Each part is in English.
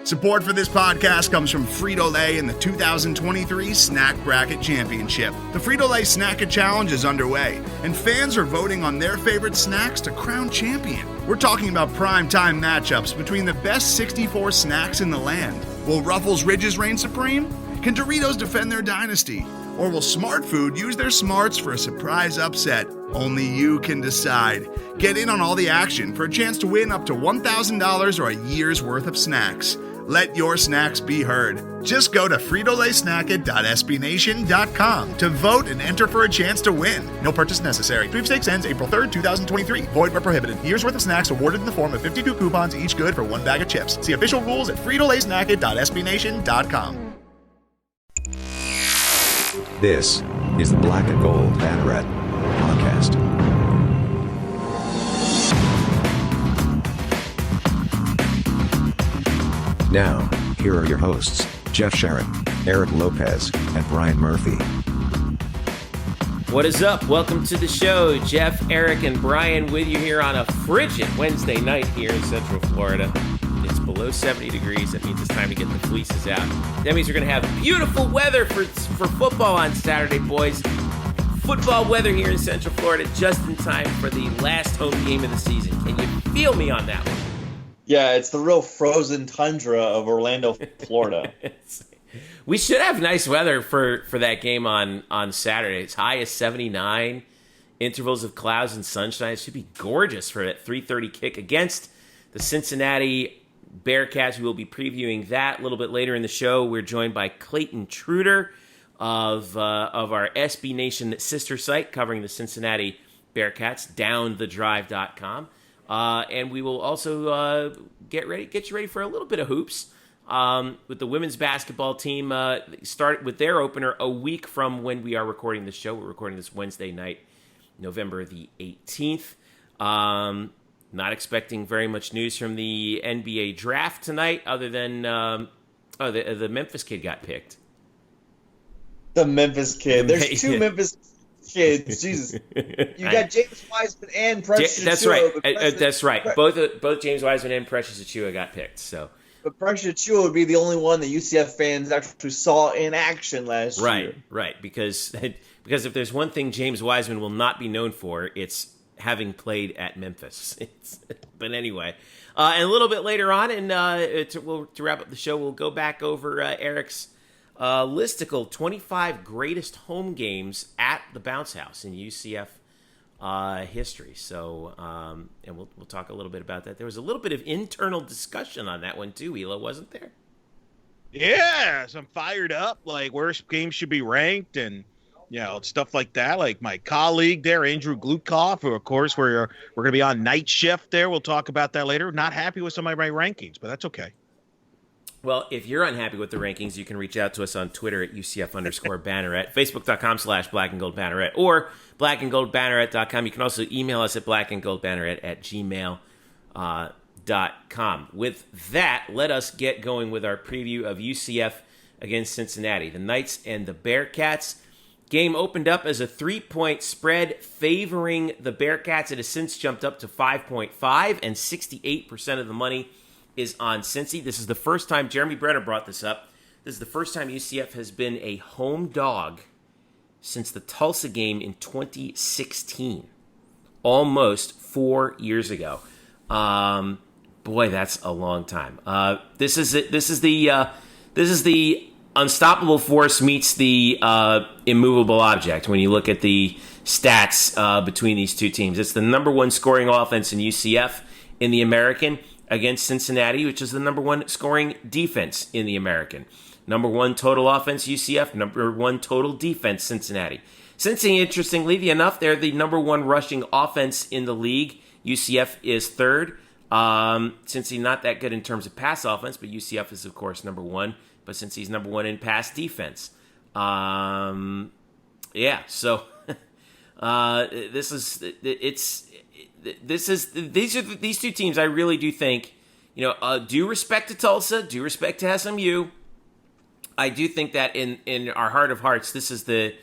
Support for this podcast comes from Frito-Lay and the 2023 Snack Bracket Championship. The Frito-Lay Snack-It Challenge is underway, and fans are voting on their favorite snacks to crown champion. We're talking about prime-time matchups between the best 64 snacks in the land. Will Ruffles Ridges reign supreme? Can Doritos defend their dynasty? Or will Smart Food use their smarts for a surprise upset? Only you can decide. Get in on all the action for a chance to win up to $1,000 or a year's worth of snacks. Let your snacks be heard. Just go to fritolaysnacket.sbnation.com to vote and enter for a chance to win. No purchase necessary. Sweepstakes ends April 3rd, 2023. Void where prohibited. Year's worth of snacks awarded in the form of 52 coupons, each good for one bag of chips. See official rules at fritolaysnacket.sbnation.com. This is the Black Gold Banneret Podcast. Now, here are your hosts, Jeff Sharon, Eric Lopez, and Brian Murphy. What is up? Welcome to the show. Jeff, Eric, and Brian with you here on a frigid Wednesday night here in Central Florida. It's below 70 degrees. That means it's time to get the fleeces out. That means we're going to have beautiful weather for football on Saturday, boys. Football weather here in Central Florida just in time for the last home game of the season. Can you feel me on that one? Yeah, it's the real frozen tundra of Orlando, Florida. We should have nice weather for that game on Saturday. It's high as 79, intervals of clouds and sunshine. It should be gorgeous for that 3:30 kick against the Cincinnati Bearcats. We will be previewing that a little bit later in the show. We're joined by Clayton Trutor of our SB Nation sister site covering the Cincinnati Bearcats, downthedrive.com. And we will also get you ready for a little bit of hoops with the women's basketball team. Start with their opener a week from when we are recording the show. We're recording this Wednesday night, November the 18th. Not expecting very much news from the NBA draft tonight, other than the Memphis kid got picked. The Memphis kid. There's two Memphis kids. Jesus, you got James Wiseman and Precious Achiuwa. That's right. That's right. Both James Wiseman and Precious Achiuwa got picked. So, but Precious Achiuwa would be the only one that UCF fans actually saw in action last year. Right. Because if there's one thing James Wiseman will not be known for, it's having played at Memphis. But anyway, and a little bit later on, and to wrap up the show, we'll go back over Eric's listicle 25 greatest home games at the Bounce House in UCF history. So, and we'll talk a little bit about that. There was a little bit of internal discussion on that one too, Hila, wasn't there? Yes, I'm fired up. Like where games should be ranked, and stuff like that. Like my colleague there, Andrew Glutkoff, who of course we're going to be on night shift there. We'll talk about that later. Not happy with some of my rankings, but that's okay. Well, if you're unhappy with the rankings, you can reach out to us on Twitter at UCF_Banneret, Facebook.com/Black and Gold Banneret, or blackandgoldbanneret.com. You can also email us at blackandgoldbanneret@gmail.com. With that, let us get going with our preview of UCF against Cincinnati. The Knights and the Bearcats. Game opened up as a 3-point spread favoring the Bearcats. It has since jumped up to 5.5, and 68% of the money is on Cincy. This is the first time, Jeremy Brenner brought this up, this is the first time UCF has been a home dog since the Tulsa game in 2016. Almost 4 years ago. Boy, that's a long time. This is the unstoppable force meets the immovable object when you look at the stats between these two teams. It's the number one scoring offense in UCF in the American against Cincinnati, which is the number one scoring defense in the American. Number one total offense, UCF. Number one total defense, Cincinnati. Cincy, interestingly enough, they're the number one rushing offense in the league. UCF is third. Cincy not that good in terms of pass offense, but UCF is, of course, number one. But Cincy's number one in pass defense. So these two teams. I really do think, due respect to Tulsa, due respect to SMU. I do think that in our heart of hearts, these are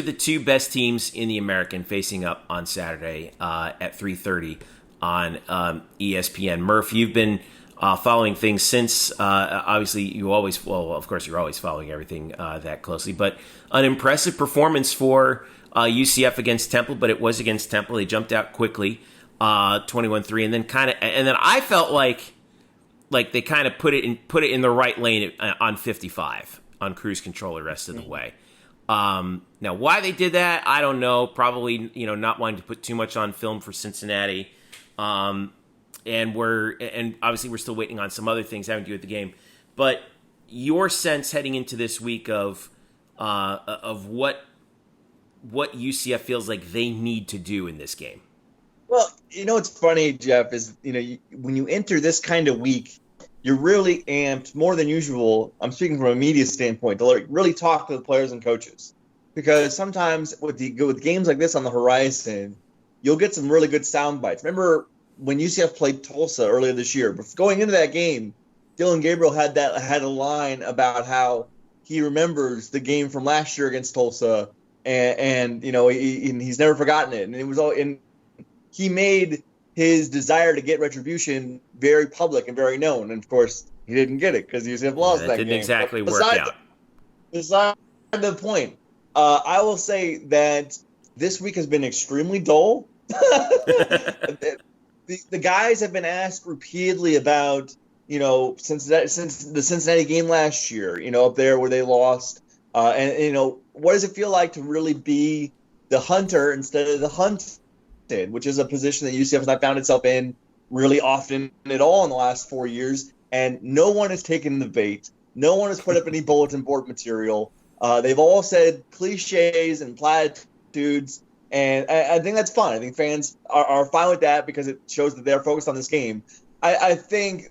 the two best teams in the American facing up on Saturday at 3:30 on ESPN. Murph, you've been following things since. Obviously, of course, you're always following everything that closely. But an impressive performance for UCF against Temple, but it was against Temple. They jumped out quickly, 21-3, and then I felt like they kind of put it in the right lane on 55 on cruise control the rest of the way. Now, why they did that, I don't know. Probably, not wanting to put too much on film for Cincinnati. And obviously we're still waiting on some other things having to do with the game. But your sense heading into this week of what UCF feels like they need to do in this game. Well, what's funny, Jeff, is when you enter this kind of week, you're really amped more than usual. I'm speaking from a media standpoint to really talk to the players and coaches, because sometimes with games like this on the horizon, you'll get some really good sound bites. Remember when UCF played Tulsa earlier this year? Going into that game, Dylan Gabriel had a line about how he remembers the game from last year against Tulsa, and he's never forgotten it. And it was all in. He made his desire to get retribution very public and very known. And, of course, he didn't get it because UCF lost that game. Didn't exactly work out. Beside the point, I will say that this week has been extremely dull. The guys have been asked repeatedly about, since the Cincinnati game last year, up there where they lost. And what does it feel like to really be the hunter instead of the hunted, which is a position that UCF has not found itself in really often at all in the last 4 years. And no one has taken the bait. No one has put up any bulletin board material. They've all said cliches and platitudes. And I think that's fun. I think fans are fine with that because it shows that they're focused on this game. I think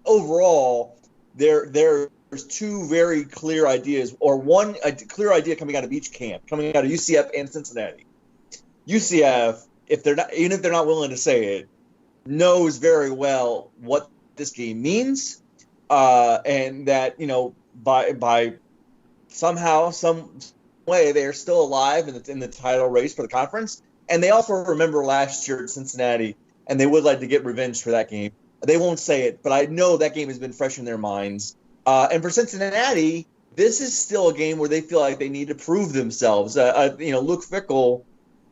overall there's two very clear ideas, or a clear idea coming out of each camp, coming out of UCF and Cincinnati. UCF, even if they're not willing to say it, knows very well what this game means, and that by somehow, some way, they are still alive in the title race for the conference. And they also remember last year at Cincinnati, and they would like to get revenge for that game. They won't say it, but I know that game has been fresh in their minds. And for Cincinnati, this is still a game where they feel like they need to prove themselves. Luke Fickell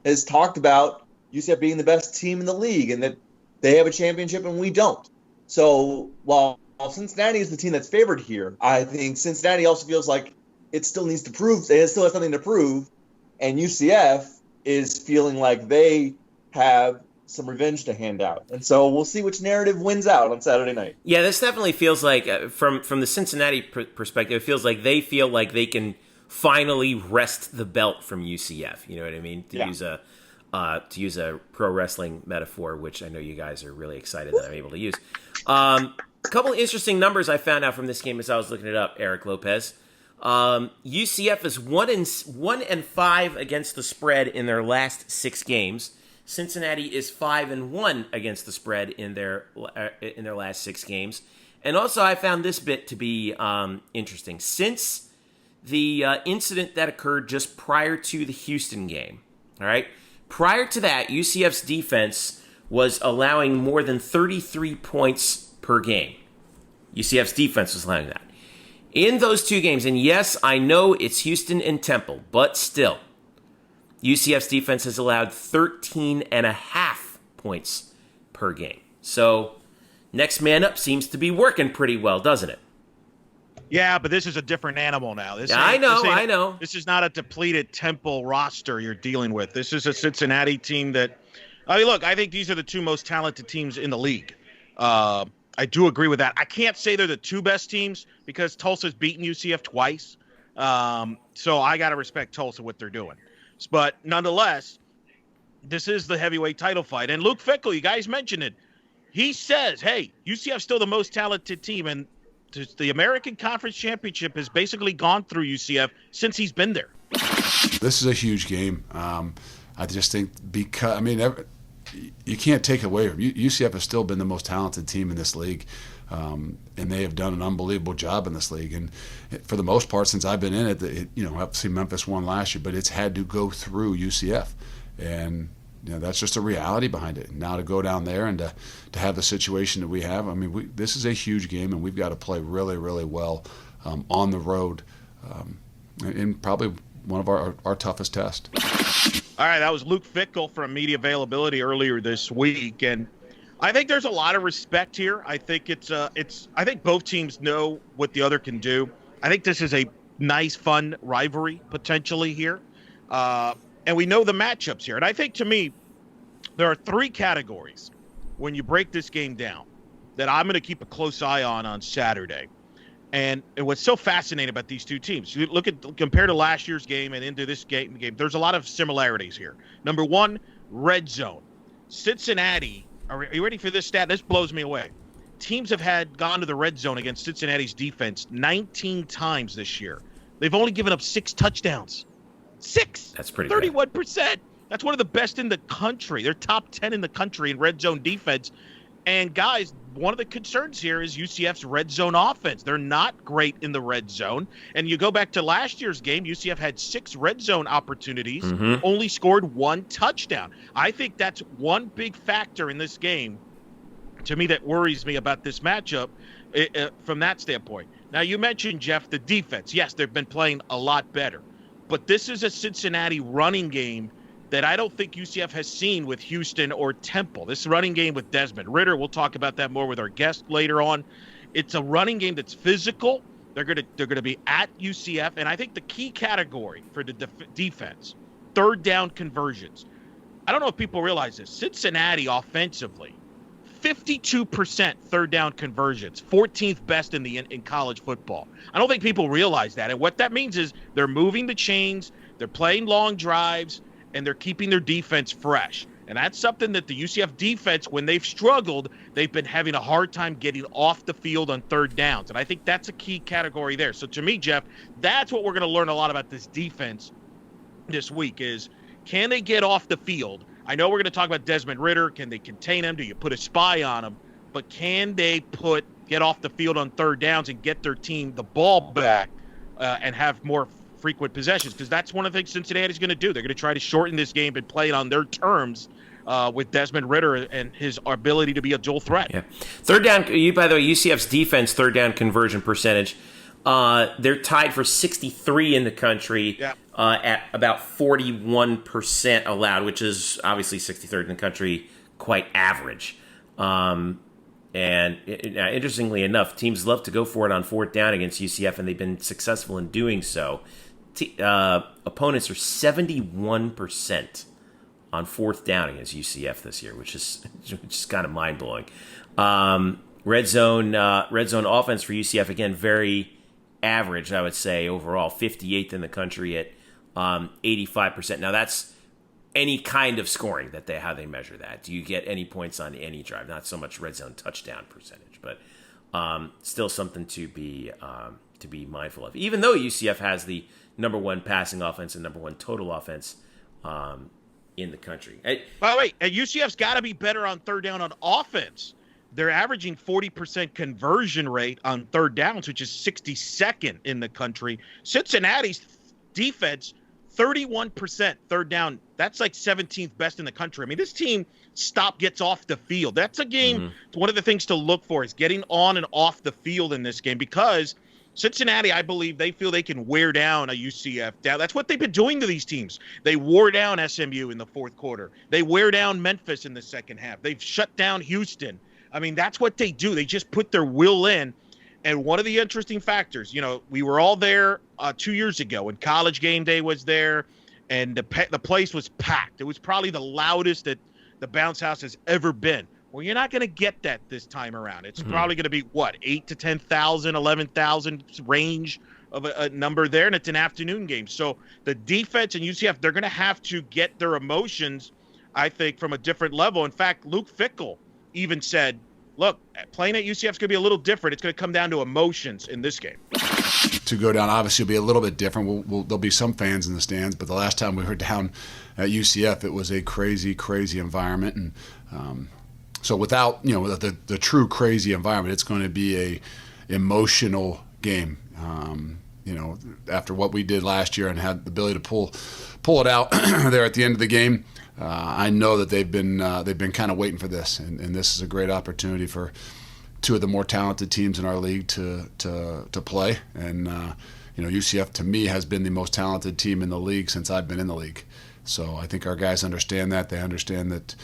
has talked about UCF being the best team in the league and that they have a championship and we don't. So while Cincinnati is the team that's favored here, I think Cincinnati also feels like it still needs to prove. It still has something to prove. And UCF is feeling like they have some revenge to hand out. And so we'll see which narrative wins out on Saturday night. Yeah, this definitely feels like, from the Cincinnati perspective, it feels like they feel like they can finally wrest the belt from UCF. You know what I mean? To use a pro wrestling metaphor, which I know you guys are really excited that I'm able to use. A couple of interesting numbers I found out from this game as I was looking it up, Eric Lopez. UCF is 1-5 against the spread in their last 6 games. Cincinnati is 5-1 against the spread in their last 6 games. And also, I found this bit to be interesting. Since the incident that occurred just prior to the Houston game, all right. Prior to that, UCF's defense was allowing more than 33 points per game. UCF's defense was allowing that. In those 2 games, and yes, I know it's Houston and Temple, but still, UCF's defense has allowed 13.5 points per game. So, next man up seems to be working pretty well, doesn't it? Yeah, but this is a different animal now. I know. This is not a depleted Temple roster you're dealing with. This is a Cincinnati team that, I think these are the 2 most talented teams in the league. I do agree with that. I can't say they're the 2 best teams because Tulsa's beaten UCF twice. So I got to respect Tulsa, what they're doing. But nonetheless, this is the heavyweight title fight. And Luke Fickell, you guys mentioned it. He says, hey, UCF's still the most talented team. And the American Conference Championship has basically gone through UCF since he's been there. This is a huge game. I just think you can't take it away from UCF has still been the most talented team in this league, and they have done an unbelievable job in this league. And for the most part, since I've been in it, obviously Memphis won last year, but it's had to go through UCF. And that's just a reality behind it. Now to go down there and to have the situation that we have, I mean, this is a huge game, and we've got to play really, really well on the road in probably one of our toughest tests. All right, that was Luke Fickell from Media Availability earlier this week, and I think there's a lot of respect here. I think I think both teams know what the other can do. I think this is a nice, fun rivalry potentially here. And we know the matchups here. And I think, to me, there are three categories when you break this game down that I'm going to keep a close eye on Saturday. And what's so fascinating about these two teams, you compare to last year's game and into this game, there's a lot of similarities here. Number one, red zone. Cincinnati, are you ready for this stat? This blows me away. Teams have gone to the red zone against Cincinnati's defense 19 times this year. They've only given up 6 touchdowns. 6. That's pretty 31%. good. That's one of the best in the country. They're top 10 in the country in red zone defense. And guys, one of the concerns here is UCF's red zone offense. They're not great in the red zone. And you go back to last year's game, UCF had 6 red zone opportunities, only scored 1 touchdown. I think that's one big factor in this game, to me, that worries me about this matchup from that standpoint. Now, you mentioned, Jeff, the defense. Yes, they've been playing a lot better. But this is a Cincinnati running game that I don't think UCF has seen with Houston or Temple. This running game with Desmond Ridder, we'll talk about that more with our guest later on. It's a running game that's physical. They're gonna be at UCF, and I think the key category for the defense, third down conversions. I don't know if people realize this. Cincinnati offensively, 52% third down conversions, 14th best in college football. I don't think people realize that. And what that means is they're moving the chains, they're playing long drives, and they're keeping their defense fresh. And that's something that the UCF defense, when they've struggled, they've been having a hard time getting off the field on third downs. And I think that's a key category there. So to me, Jeff, that's what we're going to learn a lot about this defense this week is, can they get off the field? I know we're going to talk about Desmond Ridder. Can they contain him? Do you put a spy on him? But can they get off the field on third downs and get their team the ball back and have more frequent possessions? Because that's one of the things Cincinnati's going to do. They're going to try to shorten this game and play it on their terms with Desmond Ridder and his ability to be a dual threat. Yeah. Third down, by the way, UCF's defense third down conversion percentage, they're tied for 63 in the country at about 41% allowed, which is obviously 63rd in the country, quite average. And interestingly enough, teams love to go for it on fourth down against UCF, and they've been successful in doing so. Opponents are 71% on fourth down against UCF this year, which is kind of mind blowing. Red zone offense for UCF, again, very average, I would say overall, 58th in the country at 85%. Now that's any kind of scoring how they measure that. Do you get any points on any drive? Not so much red zone touchdown percentage, but still something to be mindful of. Even though UCF has the number 1 passing offense and number 1 total offense in the country. By the way, UCF's got to be better on third down on offense. They're averaging 40% conversion rate on third downs, which is 62nd in the country. Cincinnati's defense, 31% third down. That's like 17th best in the country. I mean, this team gets off the field. That's a game. One of the things to look for is getting on and off the field in this game, because Cincinnati, I believe, they feel they can wear down a UCF down. That's what they've been doing to these teams. They wore down SMU in the fourth quarter. They wear down Memphis in the second half. They've shut down Houston. I mean, that's what they do. They just put their will in. And one of the interesting factors, we were all there 2 years ago when College Game Day was there, and the place was packed. It was probably the loudest that the Bounce House has ever been. Well, you're not going to get that this time around. It's probably going to be, 8 to 10,000, 11,000 range of a number there, and it's an afternoon game. So the defense and UCF, they're going to have to get their emotions, I think, from a different level. In fact, Luke Fickell even said, look, playing at UCF is going to be a little different. It's going to come down to emotions in this game. To go down, obviously, will be a little bit different. There'll be some fans in the stands, but the last time we were down at UCF, it was a crazy, crazy environment. And so without, the true crazy environment, it's going to be a emotional game. After what we did last year and had the ability to pull it out there at the end of the game, I know that they've been kind of waiting for this, and this is a great opportunity for two of the more talented teams in our league to play. And UCF to me has been the most talented team in the league since I've been in the league. So I think our guys understand that. They understand that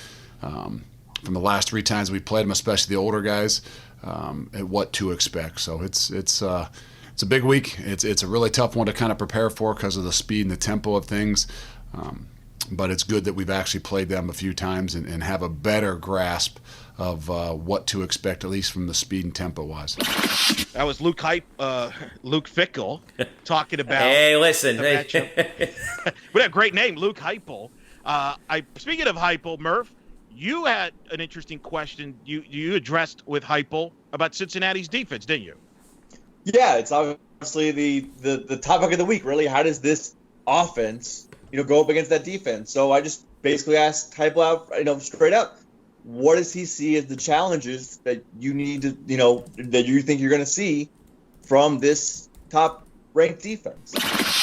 from the last 3 times we played them, especially the older guys, at what to expect. So it's a big week. It's a really tough one to kind of prepare for because of the speed and the tempo of things. But it's good that we've actually played them a few times and have a better grasp of what to expect, at least from the speed and tempo wise. That was Luke Fickle talking about. Hey, listen. Hey. What a great name, Luke Heupel. Speaking of Heupel, Murph, you had an interesting question you addressed with Heupel about Cincinnati's defense, didn't you? Yeah, it's obviously the topic of the week, really. How does this offense, go up against that defense? So I just basically asked Heupel out, straight up, what does he see as the challenges that you need to, that you think you're going to see from this top-ranked defense?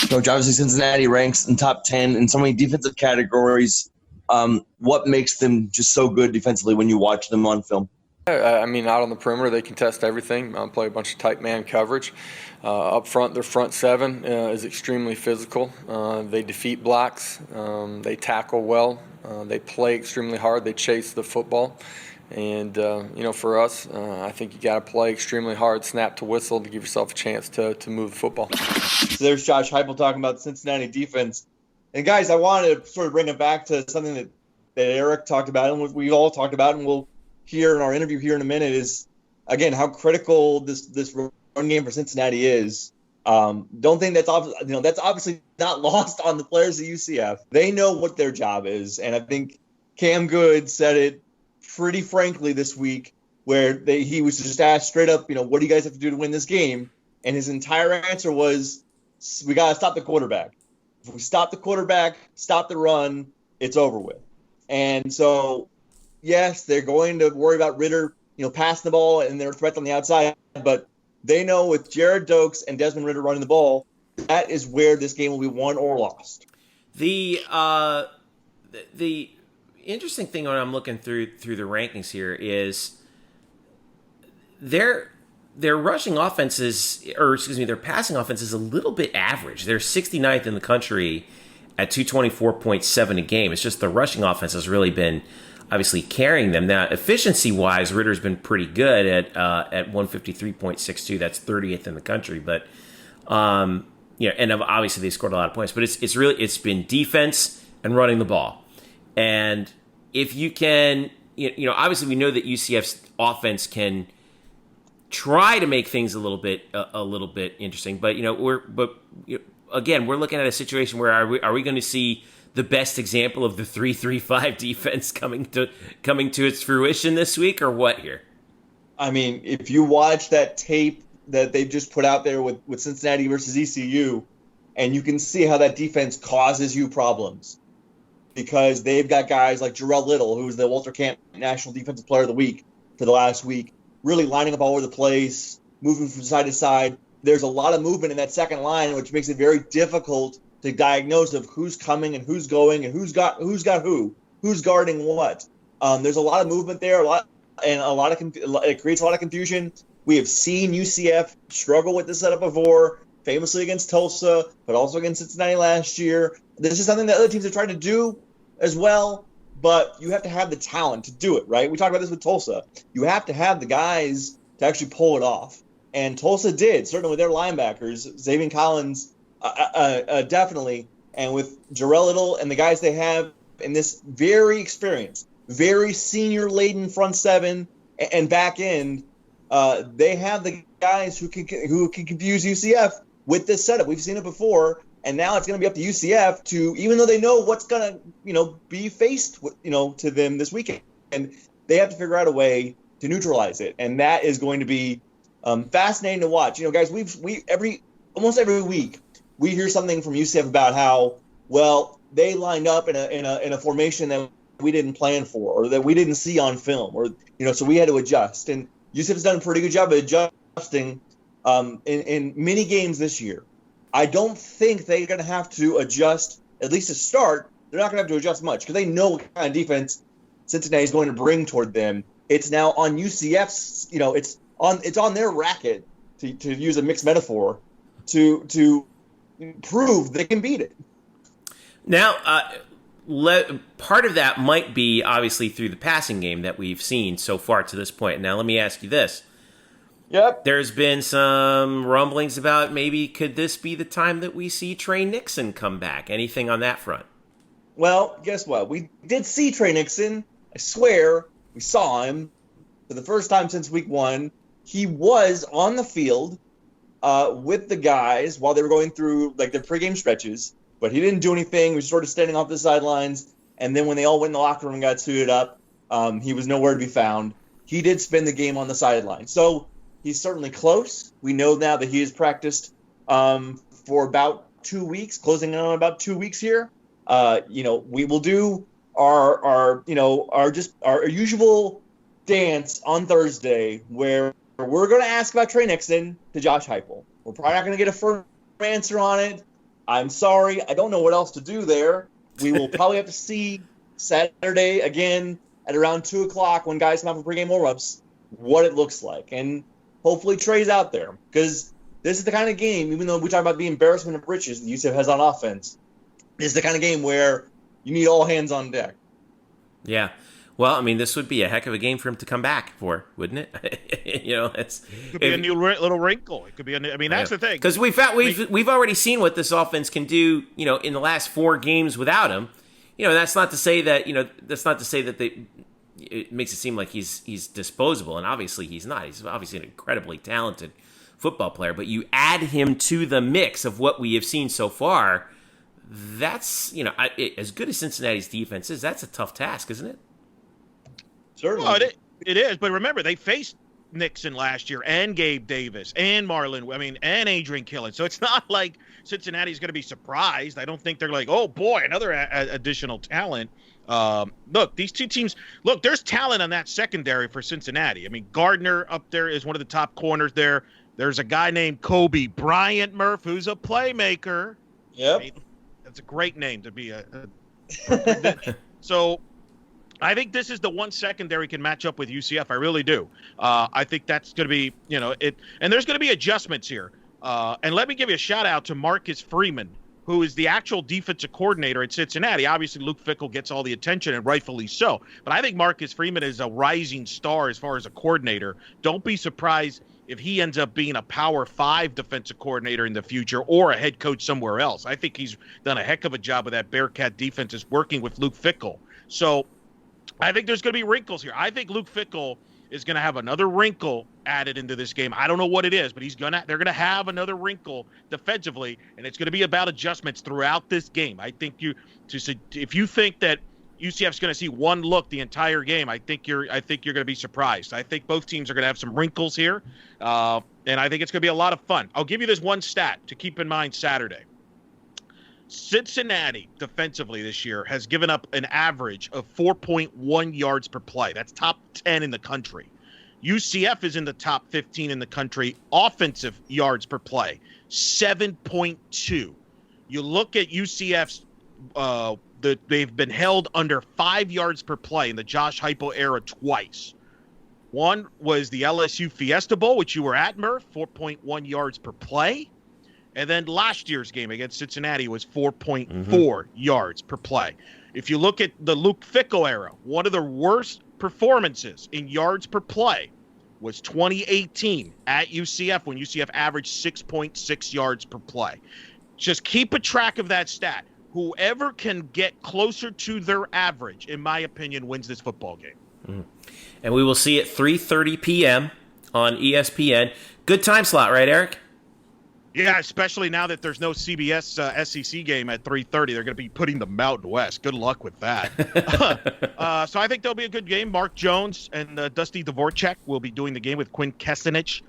Coach, obviously Cincinnati ranks in top 10 in so many defensive categories. What makes them just so good defensively when you watch them on film? I mean, out on the perimeter, they contest everything, play a bunch of tight man coverage. Up front, their front seven is extremely physical. They defeat blocks. They tackle well. They play extremely hard. They chase the football. And, for us, I think you got to play extremely hard, snap to whistle, to give yourself a chance to move the football. So there's Josh Heupel talking about the Cincinnati defense. And, guys, I wanted to sort of bring it back to something that Eric talked about and we all talked about, and we'll hear in our interview here in a minute, is, again, how critical this run game for Cincinnati is. Don't think that's obviously not lost on the players at UCF. They know what their job is, and I think Cam Good said it pretty frankly this week, where he was just asked straight up, what do you guys have to do to win this game? And his entire answer was, we got to stop the quarterback. If we stop the quarterback, stop the run, it's over with. And so, yes, they're going to worry about Ritter, passing the ball and their threats on the outside, but they know with Jared Dokes and Desmond Ritter running the ball, that is where this game will be won or lost. The interesting thing when I'm looking through the rankings here is their rushing offenses, their passing offense is a little bit average. They're 69th in the country at 224.7 a game. It's just the rushing offense has really been obviously carrying them. Now, efficiency-wise, Ritter's been pretty good at 153.62. That's 30th in the country. But and obviously they scored a lot of points. But it's been defense and running the ball. And if you can, obviously we know that UCF's offense can try to make things a little bit interesting. But again, we're looking at a situation where are we going to see the best example of the 3-3-5 defense coming to its fruition this week, or what here? I mean, if you watch that tape that they just put out there with Cincinnati versus ECU, and you can see how that defense causes you problems, because they've got guys like Jarrell Little, who's the Walter Camp National Defensive Player of the Week for the last week, really lining up all over the place, moving from side to side. There's a lot of movement in that second line, which makes it very difficult to diagnose of who's coming and who's going and who's guarding what. There's a lot of movement there, it creates a lot of confusion. We have seen UCF struggle with this setup before, famously against Tulsa, but also against Cincinnati last year. This is something that other teams have tried to do as well, but you have to have the talent to do it, right? We talked about this with Tulsa. You have to have the guys to actually pull it off. And Tulsa did, certainly with their linebackers, Xavier Collins, definitely, and with Jarrell Little and the guys they have in this very experienced, very senior-laden front seven and back end, they have the guys who can confuse UCF with this setup. We've seen it before, and now it's going to be up to UCF to, even though they know what's going to be faced to them this weekend, and they have to figure out a way to neutralize it, and that is going to be fascinating to watch. Guys, almost every week we hear something from UCF about how they lined up in a formation that we didn't plan for, or that we didn't see on film, or so we had to adjust. And UCF has done a pretty good job of adjusting in many games this year. I don't think they're going to have to adjust, at least to start, they're not going to have to adjust much because they know what kind of defense Cincinnati is going to bring toward them. It's now on UCF's, it's on their racket, to use a mixed metaphor, to prove they can beat it. Now, part of that might be obviously through the passing game that we've seen so far to this point. Now, let me ask you this. Yep. There's been some rumblings about maybe could this be the time that we see Trey Nixon come back? Anything on that front? Well, guess what? We did see Trey Nixon. I swear we saw him for the first time since week 1. He was on the field with the guys while they were going through their pregame stretches, but he didn't do anything. He was sort of standing off the sidelines, and then when they all went in the locker room and got suited up, he was nowhere to be found. He did spend the game on the sideline. So he's certainly close. We know now that he has practiced for about 2 weeks, closing in on about 2 weeks here. We will do our usual dance on Thursday where we're going to ask about Trey Nixon to Josh Heupel. We're probably not going to get a firm answer on it. I'm sorry. I don't know what else to do there. We will probably have to see Saturday again at around 2 o'clock when guys come out for pregame warm-ups what it looks like. And hopefully Trey's out there because this is the kind of game, even though we talk about the embarrassment of riches that UCF has on offense, this is the kind of game where you need all hands on deck. Yeah. Well, I mean, this would be a heck of a game for him to come back for, wouldn't it? It could be a new little wrinkle. It could be that's the thing. Because we've already seen what this offense can do, in the last 4 games without him. That's not to say that, it makes it seem like he's disposable, and obviously he's not. He's obviously an incredibly talented football player, but you add him to the mix of what we have seen so far, that's, as good as Cincinnati's defense is, that's a tough task, isn't it? Certainly. Well, it is, but remember, they faced Nixon last year and Gabe Davis and Marlon, and Adrian Killen. So it's not like Cincinnati's going to be surprised. I don't think they're like, oh, boy, another additional talent. Look, these two teams, there's talent on that secondary for Cincinnati. I mean, Gardner up there is one of the top corners there. There's a guy named Kobe Bryant Murph, who's a playmaker. Yep. I mean, that's a great name to be So I think this is the one secondary can match up with UCF. I really do. I think that's going to be, and there's going to be adjustments here. And let me give you a shout out to Marcus Freeman, who is the actual defensive coordinator at Cincinnati. Obviously, Luke Fickell gets all the attention, and rightfully so. But I think Marcus Freeman is a rising star as far as a coordinator. Don't be surprised if he ends up being a Power 5 defensive coordinator in the future or a head coach somewhere else. I think he's done a heck of a job with that Bearcat defense, is working with Luke Fickell. So I think there's going to be wrinkles here. I think Luke Fickell is going to have another wrinkle added into this game. I don't know what it is, but they're going to have another wrinkle defensively, and it's going to be about adjustments throughout this game. I think if you think that UCF's going to see one look the entire game, I think you're going to be surprised. I think both teams are going to have some wrinkles here, and I think it's going to be a lot of fun. I'll give you this one stat to keep in mind Saturday. Cincinnati defensively this year has given up an average of 4.1 yards per play. That's top 10 in the country. UCF is in the top 15 in the country. Offensive yards per play, 7.2. You look at UCF's, they've been held under 5 yards per play in the Josh Heupel era twice. One was the LSU Fiesta Bowl, which you were at, Murph, 4.1 yards per play. And then last year's game against Cincinnati was 4.4 yards per play. If you look at the Luke Fickell era, one of the worst performances in yards per play was 2018 at UCF when UCF averaged 6.6 yards per play. Just keep a track of that stat. Whoever can get closer to their average, in my opinion, wins this football game. Mm-hmm. And we will see at 3:30 p.m. on ESPN. Good time slot, right, Eric? Yeah, especially now that there's no CBS SEC game at 3:30. They're going to be putting the Mountain West. Good luck with that. So I think there'll be a good game. Mark Jones and Dusty Dvorak will be doing the game with Quinn Kestenich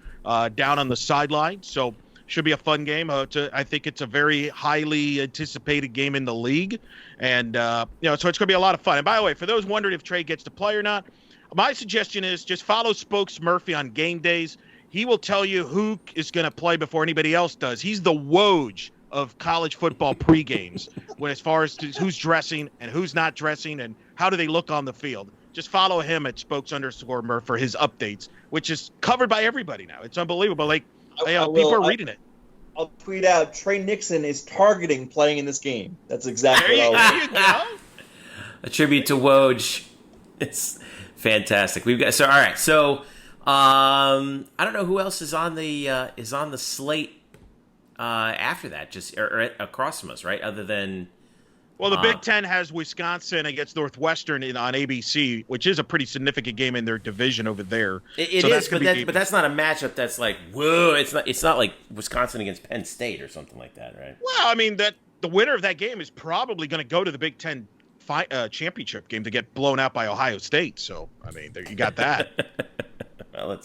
down on the sideline. So should be a fun game. I think it's a very highly anticipated game in the league. And, so it's going to be a lot of fun. And by the way, for those wondering if Trey gets to play or not, my suggestion is just follow Spokes Murphy on game days. He will tell you who is going to play before anybody else does. He's the Woj of college football pre-games when as far as who's dressing and who's not dressing and how do they look on the field. Just follow him at @spokes_Murph for his updates, which is covered by everybody now. It's unbelievable. Like people are reading it. I'll tweet out Trey Nixon is targeting playing in this game. That's exactly what There you go. A tribute to Woj. It's fantastic. We've got all right. So I don't know who else is on the slate after that. Just or across from us, right? Other than the Big Ten has Wisconsin against Northwestern on ABC, which is a pretty significant game in their division over there. It is, but that's not a matchup that's like whoa. It's not like Wisconsin against Penn State or something like that, right? Well, I mean that the winner of that game is probably going to go to the Big Ten championship game to get blown out by Ohio State. So I mean, there you got that. Well,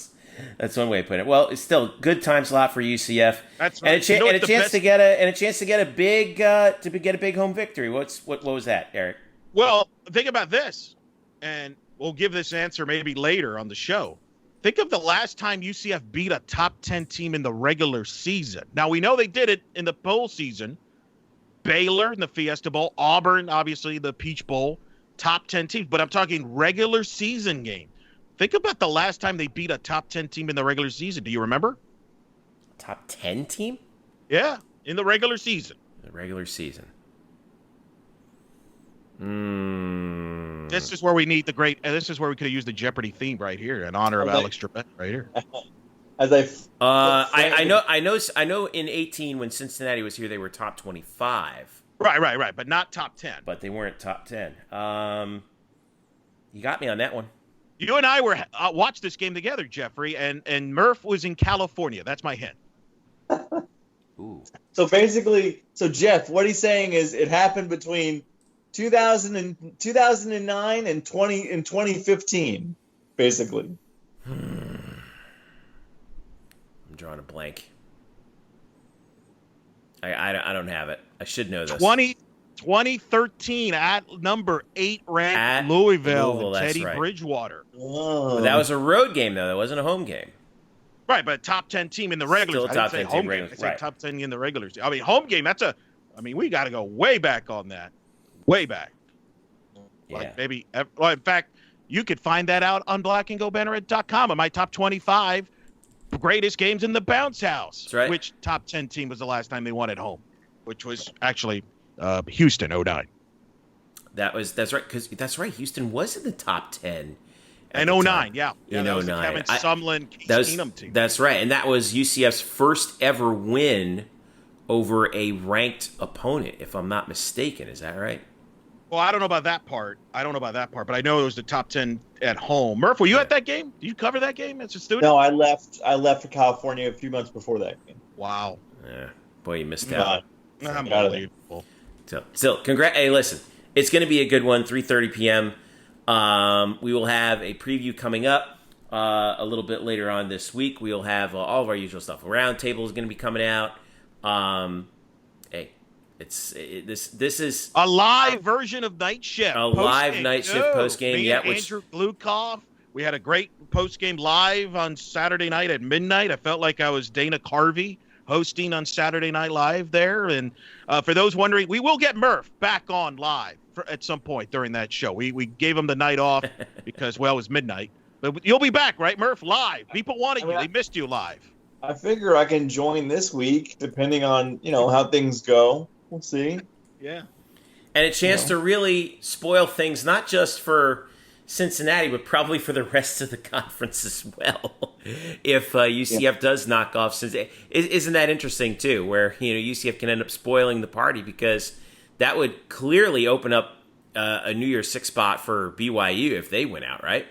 that's one way of putting it. Well, it's still good time slot for UCF. That's right. And a chance to get a big home victory. What was that, Eric? Well, think about this, and we'll give this answer maybe later on the show. Think of the last time UCF beat a top 10 team in the regular season. Now we know they did it in the bowl season. Baylor in the Fiesta Bowl, Auburn, obviously the Peach Bowl, top 10 teams. But I'm talking regular season game. Think about the last time they beat a top 10 team in the regular season. Do you remember? Top 10 team? Yeah, in the regular season. The regular season. This is where we need this is where we could have used the Jeopardy theme right here in honor of Alex Trebek right here. I know in 18 when Cincinnati was here they were top 25. Right, but not top 10. But they weren't top 10. You got me on that one. You and I watched this game together, Jeffrey, and Murph was in California. That's my hint. Ooh. So basically, Jeff, what he's saying is it happened between 2009 and 2015, basically. I'm drawing a blank. I don't have it. I should know this. 2013 at number 8 ranked at Louisville Teddy right. Bridgewater. Oh. But that was a road game, though. That wasn't a home game. Right, but top 10 team in the regular season. Still a top 10 team regular. I said top 10 in the regular season. I mean, home game, we got to go way back on that. Way back. Yeah. Like maybe, in fact, you could find that out on blackandgoldbanneret.com. My top 25 greatest games in the bounce house. That's right. Which top 10 team was the last time they won at home? Which was actually Houston, 09. That's right. Because that's right. Houston was in the top 10. And 09, yeah. In that was 09. Kevin Sumlin, Case Keenum team. That's right. And that was UCF's first ever win over a ranked opponent, if I'm not mistaken. Is that right? Well, I don't know about that part. But I know it was the top 10 at home. Murph, were you at that game? Did you cover that game as a student? No, I left for California a few months before that game. Wow. Yeah. Boy, you missed out. Unbelievable. So hey, listen. It's going to be a good one, 3:30 p.m. We will have a preview coming up a little bit later on this week. We'll have all of our usual stuff. A roundtable is going to be coming out. Hey, this is a live version of Night Shift. Live Night Shift post game. Yeah, Andrew Glukoff. We had a great post game live on Saturday night at midnight. I felt like I was Dana Carvey hosting on Saturday Night Live there. And for those wondering, we will get Murph back on live at some point during that show. We gave him the night off because, well, it was midnight. But you'll be back, right, Murph? Live. People wanted you. They missed you live. I figure I can join this week, depending on, how things go. We'll see. Yeah. And a chance to really spoil things, not just for Cincinnati, but probably for the rest of the conference as well. If UCF does knock off Cincinnati. Isn't that interesting, too, where, UCF can end up spoiling the party because that would clearly open up a New Year's Six spot for BYU if they win out, right?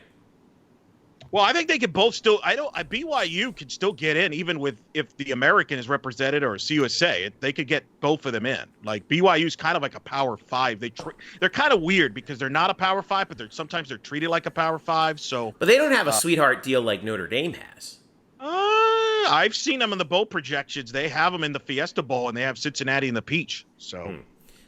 Well, I think they could both still. BYU could still get in, even if the American is represented or CUSA. They could get both of them in. Like BYU's kind of like a Power 5. They're kind of weird because they're not a Power 5, but sometimes they're treated like a Power 5. So, but they don't have a sweetheart deal like Notre Dame has. I've seen them in the bowl projections. They have them in the Fiesta Bowl, and they have Cincinnati in the Peach. So.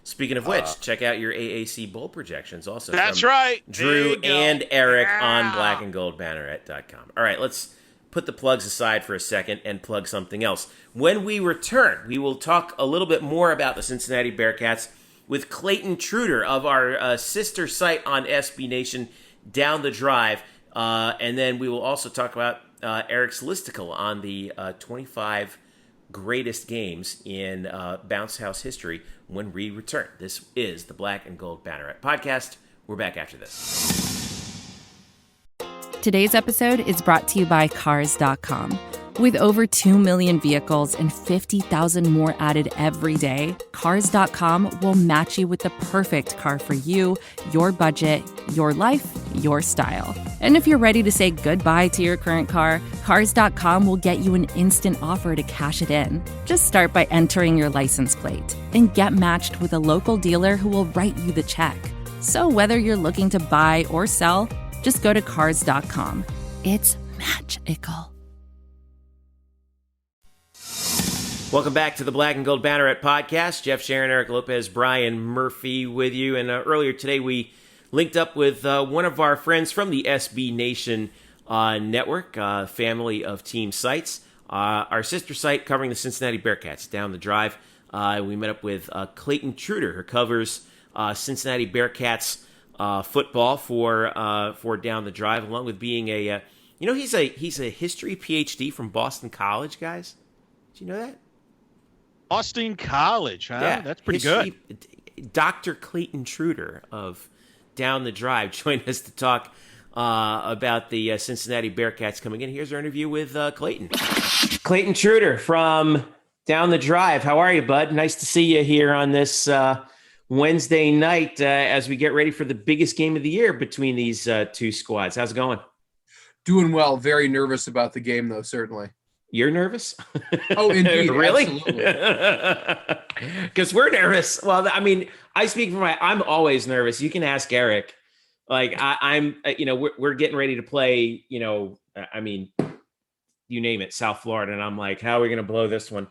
Speaking of which, check out your AAC bowl projections also. That's right. Drew and Eric on blackandgoldbanneret.com. All right, let's put the plugs aside for a second and plug something else. When we return, we will talk a little bit more about the Cincinnati Bearcats with Clayton Trutor of our sister site on SB Nation, Down the Drive. And then we will also talk about Eric's listicle on the 25 greatest games in Bounce House history when we return. This is the Black and Gold Banneret Podcast. We're back after this. Today's episode is brought to you by Cars.com. With over 2 million vehicles and 50,000 more added every day, Cars.com will match you with the perfect car for you, your budget, your life, your style. And if you're ready to say goodbye to your current car, Cars.com will get you an instant offer to cash it in. Just start by entering your license plate and get matched with a local dealer who will write you the check. So whether you're looking to buy or sell, just go to Cars.com. It's magical. Welcome back to the Black and Gold Banneret Podcast. Jeff Sharon, Eric Lopez, Brian Murphy with you. And earlier today, we linked up with one of our friends from the SB Nation network, family of team sites, our sister site covering the Cincinnati Bearcats, Down the Drive. We met up with Clayton Trutor, who covers Cincinnati Bearcats football for Down the Drive, along with being he's a history PhD from Boston College, guys. Did you know that? Boston College, huh? Yeah, That's pretty good. Dr. Clayton Trutor of Down the Drive joined us to talk about the Cincinnati Bearcats coming in. Here's our interview with Clayton. Clayton Trutor from Down the Drive. How are you, bud? Nice to see you here on this Wednesday night as we get ready for the biggest game of the year between these two squads. How's it going? Doing well. Very nervous about the game, though, certainly. You're nervous? Oh, indeed. Really? Absolutely. Because we're nervous. Well, I mean, I speak for I'm always nervous. You can ask Eric. Like I'm, we're getting ready to play, I mean, you name it, South Florida. And I'm like, how are we going to blow this one?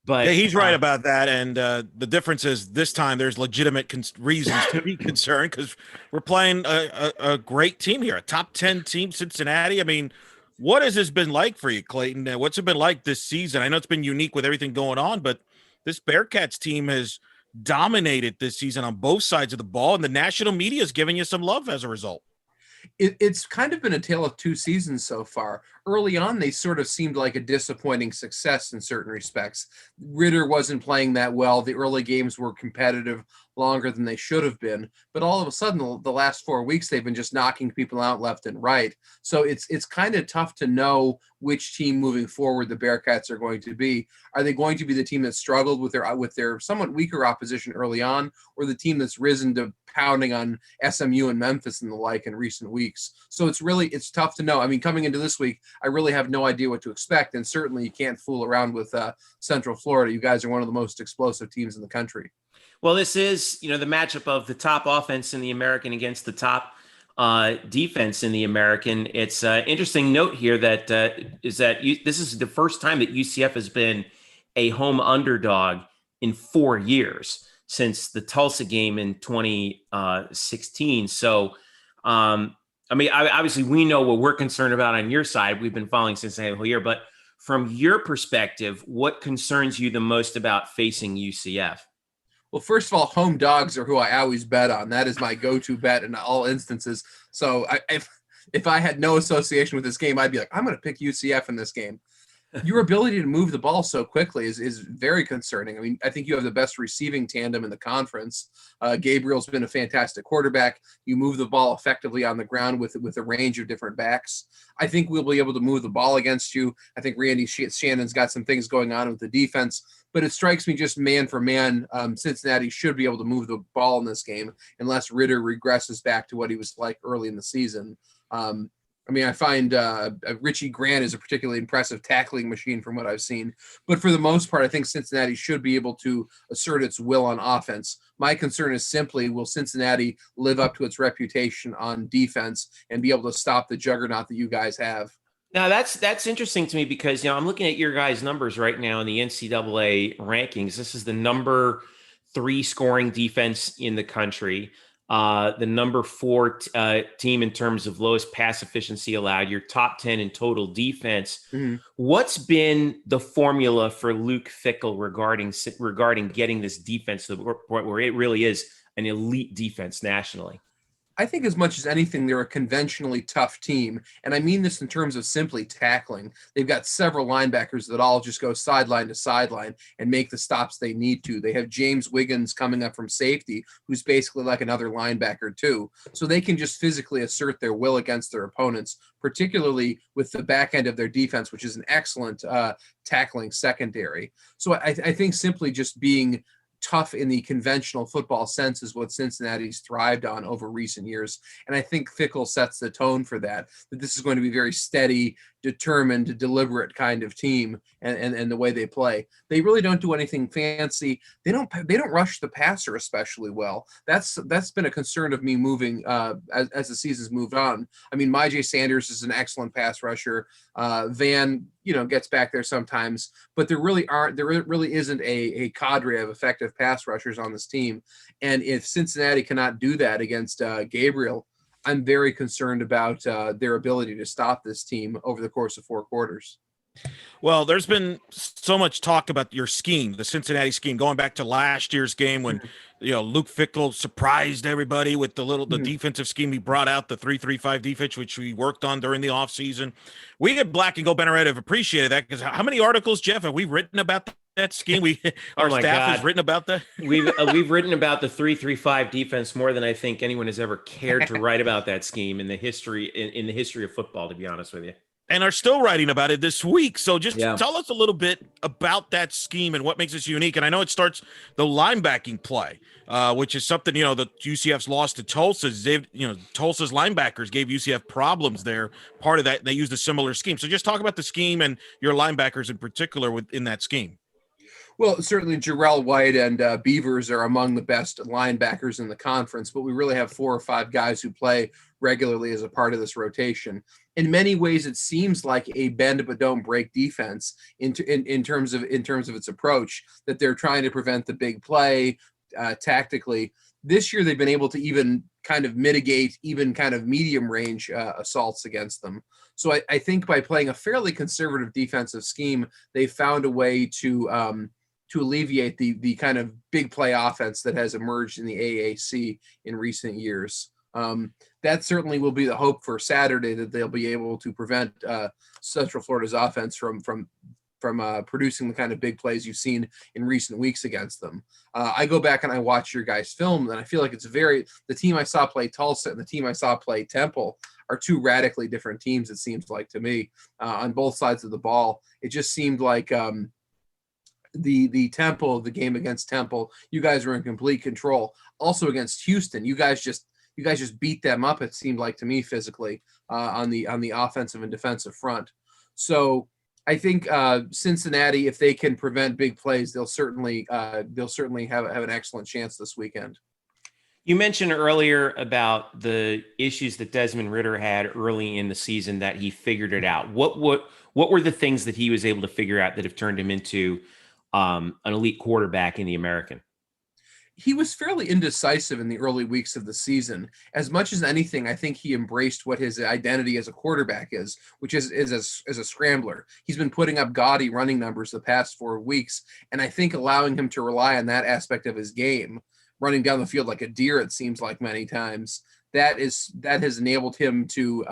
But yeah, he's right about that. And the difference is this time there's legitimate reasons to be concerned because we're playing a great team here, a top 10 team, Cincinnati. I mean, what has this been like for you, Clayton? What's it been like this season? I know it's been unique with everything going on, but this Bearcats team has dominated this season on both sides of the ball, and the national media is giving you some love as a result. It's kind of been a tale of two seasons so far. Early on, they sort of seemed like a disappointing success in certain respects. Ritter wasn't playing that well. The early games were competitive longer than they should have been. But all of a sudden, the last 4 weeks, they've been just knocking people out left and right. So it's kind of tough to know which team moving forward the Bearcats are going to be. Are they going to be the team that struggled with their somewhat weaker opposition early on, or the team that's risen to pounding on SMU and Memphis and the like in recent weeks? So it's tough to know. I mean, coming into this week, I really have no idea what to expect. And certainly you can't fool around with Central Florida. You guys are one of the most explosive teams in the country. Well, this is, the matchup of the top offense in the American against the top defense in the American. It's an interesting note here that this is the first time that UCF has been a home underdog in 4 years since the Tulsa game in 2016. So, obviously we know what we're concerned about on your side. We've been following Cincinnati the whole year, but from your perspective, what concerns you the most about facing UCF? Well, first of all, home dogs are who I always bet on. That is my go-to bet in all instances. So if I had no association with this game, I'd be like, I'm going to pick UCF in this game. Your ability to move the ball so quickly is very concerning. I mean, I think you have the best receiving tandem in the conference. Gabriel's been a fantastic quarterback. You move the ball effectively on the ground with a range of different backs. I think we'll be able to move the ball against you. I think Randy Shannon's got some things going on with the defense. But it strikes me just man for man, Cincinnati should be able to move the ball in this game unless Ritter regresses back to what he was like early in the season. I find Richie Grant is a particularly impressive tackling machine from what I've seen. But for the most part, I think Cincinnati should be able to assert its will on offense. My concern is simply, will Cincinnati live up to its reputation on defense and be able to stop the juggernaut that you guys have? Now, that's interesting to me because, I'm looking at your guys' numbers right now in the NCAA rankings. This is the number 3 scoring defense in the country. the number 4 team in terms of lowest pass efficiency allowed. You're top 10 in total defense. Mm-hmm. What's been the formula for Luke Fickell regarding getting this defense to the point where it really is an elite defense nationally? I think as much as anything, they're a conventionally tough team. And I mean this in terms of simply tackling. They've got several linebackers that all just go sideline to sideline and make the stops they need to. They have James Wiggins coming up from safety, who's basically like another linebacker too. So they can just physically assert their will against their opponents, particularly with the back end of their defense, which is an excellent tackling secondary. So I think simply just being tough in the conventional football sense is what Cincinnati's thrived on over recent years. And I think Fickell sets the tone for that this is going to be very steady, determined, deliberate kind of team and the way they play. They really don't do anything fancy. They don't rush the passer especially well. That's been a concern of me moving as the season's moved on. I mean, Myjai Sanders is an excellent pass rusher. Van, gets back there sometimes, but there really isn't a cadre of effective pass rushers on this team. And if Cincinnati cannot do that against Gabriel, I'm very concerned about their ability to stop this team over the course of 4 quarters. Well, there's been so much talk about your scheme, the Cincinnati scheme, going back to last year's game when, Luke Fickell surprised everybody with the defensive scheme. He brought out the 3-3-5 defense, which we worked on during the offseason. We at Black and Gold Banneret have appreciated that because how many articles, Jeff, have we written about that scheme? Our staff has written about that. We've written about the 3-3-5 defense more than I think anyone has ever cared to write about that scheme in the history of football, to be honest with you. And are still writing about it this week. So just tell us a little bit about that scheme and what makes it unique. And I know it starts the linebacking play, which is something, the UCF's lost to Tulsa. Tulsa's linebackers gave UCF problems there. Part of that, they used a similar scheme. So just talk about the scheme and your linebackers in particular within that scheme. Well, certainly Jarrell White and Beavers are among the best linebackers in the conference, but we really have 4 or 5 guys who play regularly as a part of this rotation. In many ways, it seems like a bend but don't break defense in terms of its approach, that they're trying to prevent the big play tactically. This year, they've been able to even kind of mitigate even kind of medium range assaults against them. So I think by playing a fairly conservative defensive scheme, they found a way to alleviate the kind of big play offense that has emerged in the AAC in recent years. That certainly will be the hope for Saturday, that they'll be able to prevent Central Florida's offense from producing the kind of big plays you've seen in recent weeks against them. I go back and I watch your guys' film, and I feel like the team I saw play Tulsa and the team I saw play Temple are 2 radically different teams, it seems like to me, on both sides of the ball. It just seemed like the game against Temple, you guys were in complete control. Also against Houston, you guys just beat them up, it seemed like to me, physically on the offensive and defensive front. So I think Cincinnati, if they can prevent big plays, they'll certainly have an excellent chance this weekend. You mentioned earlier about the issues that Desmond Ridder had early in the season, that he figured it out. What were the things that he was able to figure out that have turned him into an elite quarterback in the American? He was fairly indecisive in the early weeks of the season. As much as anything, I think he embraced what his identity as a quarterback is, which is a scrambler. He's been putting up gaudy running numbers the past 4 weeks, and I think allowing him to rely on that aspect of his game, running down the field like a deer, it seems like many times, that has enabled him to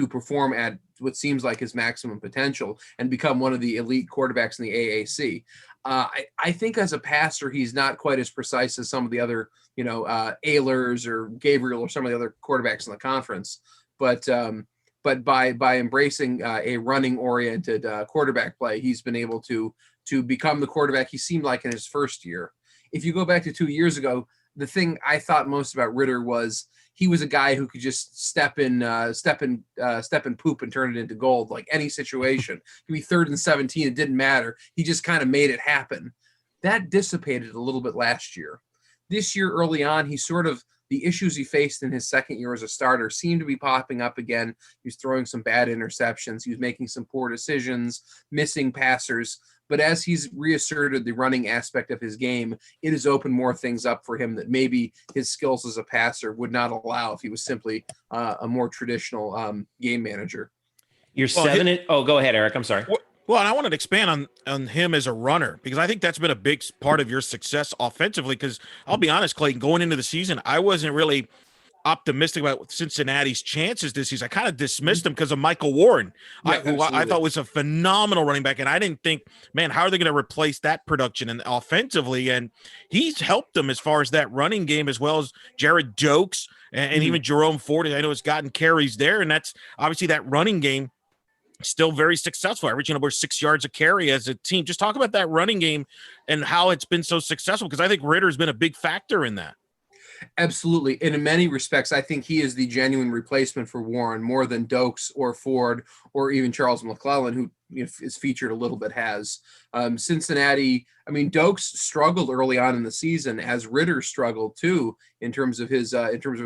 perform at what seems like his maximum potential and become one of the elite quarterbacks in the AAC. I think as a passer, he's not quite as precise as some of the other, Ehlers or Gabriel or some of the other quarterbacks in the conference. But by embracing a running oriented quarterback play, he's been able to become the quarterback he seemed like in his first year. If you go back to 2 years ago, the thing I thought most about Ridder was he was a guy who could just step in poop and turn it into gold, like any situation. It could be 3rd and 17. It didn't matter. He just kind of made it happen. That dissipated a little bit last year. This year, early on, the issues he faced in his second year as a starter seemed to be popping up again. He was throwing some bad interceptions. He was making some poor decisions, missing passers. But as he's reasserted the running aspect of his game, it has opened more things up for him that maybe his skills as a passer would not allow if he was simply a more traditional game manager. You're go ahead, Eric. I'm sorry. Well, and I wanted to expand on him as a runner, because I think that's been a big part of your success offensively. Because I'll be honest, Clayton, going into the season, I wasn't really optimistic about Cincinnati's chances this season. I kind of dismissed them because of Michael Warren, who I thought was a phenomenal running back. And I didn't think, man, how are they going to replace that production and offensively? And he's helped them as far as that running game, as well as Jared Jokes and even Jerome Ford. I know has gotten carries there. And that's obviously that running game still very successful, averaging over 6 yards a carry as a team. Just talk about that running game and how it's been so successful, because I think Ritter's been a big factor in that. Absolutely. And in many respects, I think he is the genuine replacement for Warren, more than Dokes or Ford or even Charles McClellan, who is featured a little bit, has. Cincinnati, I mean, Dokes struggled early on in the season, as Ritter struggled too in terms of his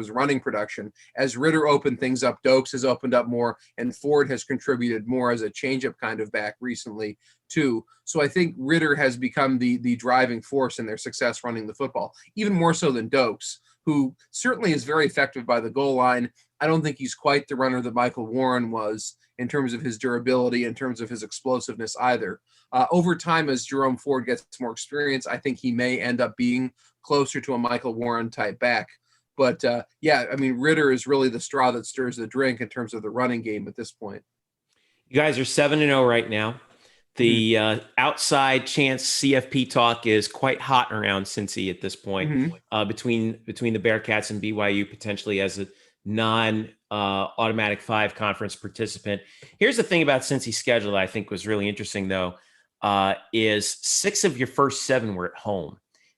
running production. As Ritter opened things up, Dokes has opened up more, and Ford has contributed more as a changeup kind of back recently too. So I think Ritter has become the driving force in their success running the football, even more so than Dokes, who certainly is very effective by the goal line. I don't think he's quite the runner that Michael Warren was in terms of his durability, in terms of his explosiveness either. Over time, as Jerome Ford gets more experience, I think he may end up being closer to a Michael Warren type back. But yeah, I mean, Ritter is really the straw that stirs the drink in terms of the running game at this point. You guys are 7-0 right now. The outside chance CFP talk is quite hot around Cincy at this point, between the Bearcats and BYU potentially as a non-automatic 5 conference participant. Here's the thing about Cincy's schedule that I think was really interesting, though, is 6 of your first 7 were at home.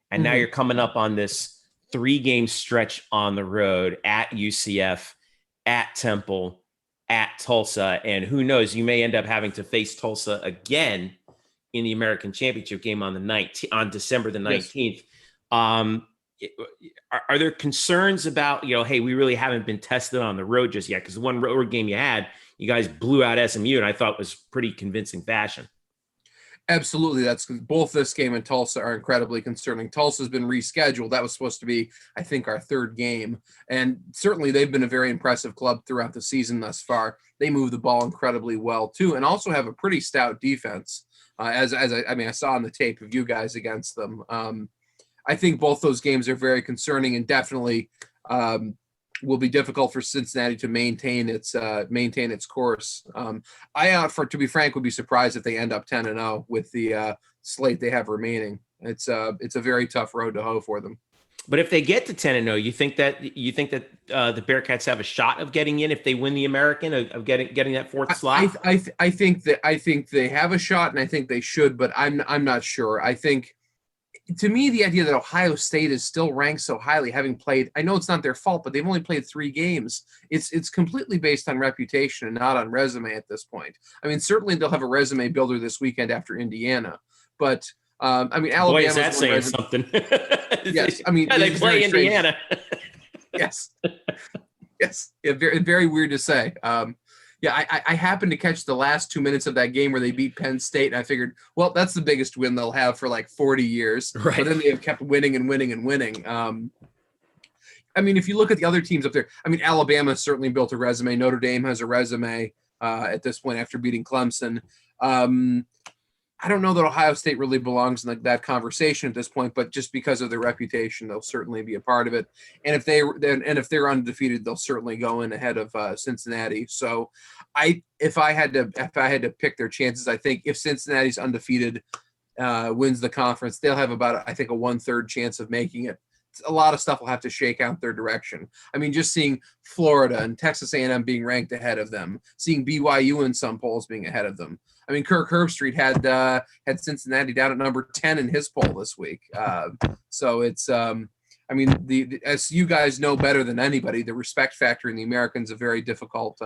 And now you're coming up on this 3-game stretch on the road at UCF, at Temple, at Tulsa, and who knows, you may end up having to face Tulsa again in the American Championship game on December the 19th. Yes. Are there concerns about, hey, we really haven't been tested on the road just yet? Because the one road game you had, you guys blew out SMU, and I thought was pretty convincing fashion. Absolutely. That's both this game and Tulsa are incredibly concerning. Tulsa's been rescheduled. That was supposed to be, I think, our 3rd game. And certainly they've been a very impressive club throughout the season thus far. They move the ball incredibly well, too, and also have a pretty stout defense, as I saw on the tape of you guys against them. I think both those games are very concerning and definitely will be difficult for Cincinnati to maintain its course. To be frank, would be surprised if they end up 10-0 with the slate they have remaining. It's a very tough road to hoe for them. But if they get to 10-0, you think that the Bearcats have a shot of getting in if they win the American, of getting that 4th slot? I think they have a shot, and I think they should, but I'm not sure. I think, to me, the idea that Ohio State is still ranked so highly, having played, I know it's not their fault, but they've only played 3 games. It's completely based on reputation and not on resume at this point. I mean, certainly they'll have a resume builder this weekend after Indiana, but Alabama. Boy, is that saying something? Yes, I mean, they play Indiana. Yes, yes, yeah, very, very weird to say. I happened to catch the last 2 minutes of that game where they beat Penn State, and I figured, well, that's the biggest win they'll have for like 40 years. Right. But then they have kept winning and winning and winning. I mean, if you look at the other teams up there, I mean, Alabama certainly built a resume. Notre Dame has a resume at this point after beating Clemson. I don't know that Ohio State really belongs in that conversation at this point, but just because of their reputation, they'll certainly be a part of it. And if they're undefeated, they'll certainly go in ahead of Cincinnati. So, if I had to pick their chances, I think if Cincinnati's undefeated, wins the conference, they'll have about, I think, a 1/3 chance of making it. A lot of stuff will have to shake out their direction. I mean, just seeing Florida and Texas A&M being ranked ahead of them, seeing BYU in some polls being ahead of them. I mean, Kirk Herbstreit had Cincinnati down at number 10 in his poll this week. So it's, as you guys know better than anybody, the respect factor in the Americans is a very difficult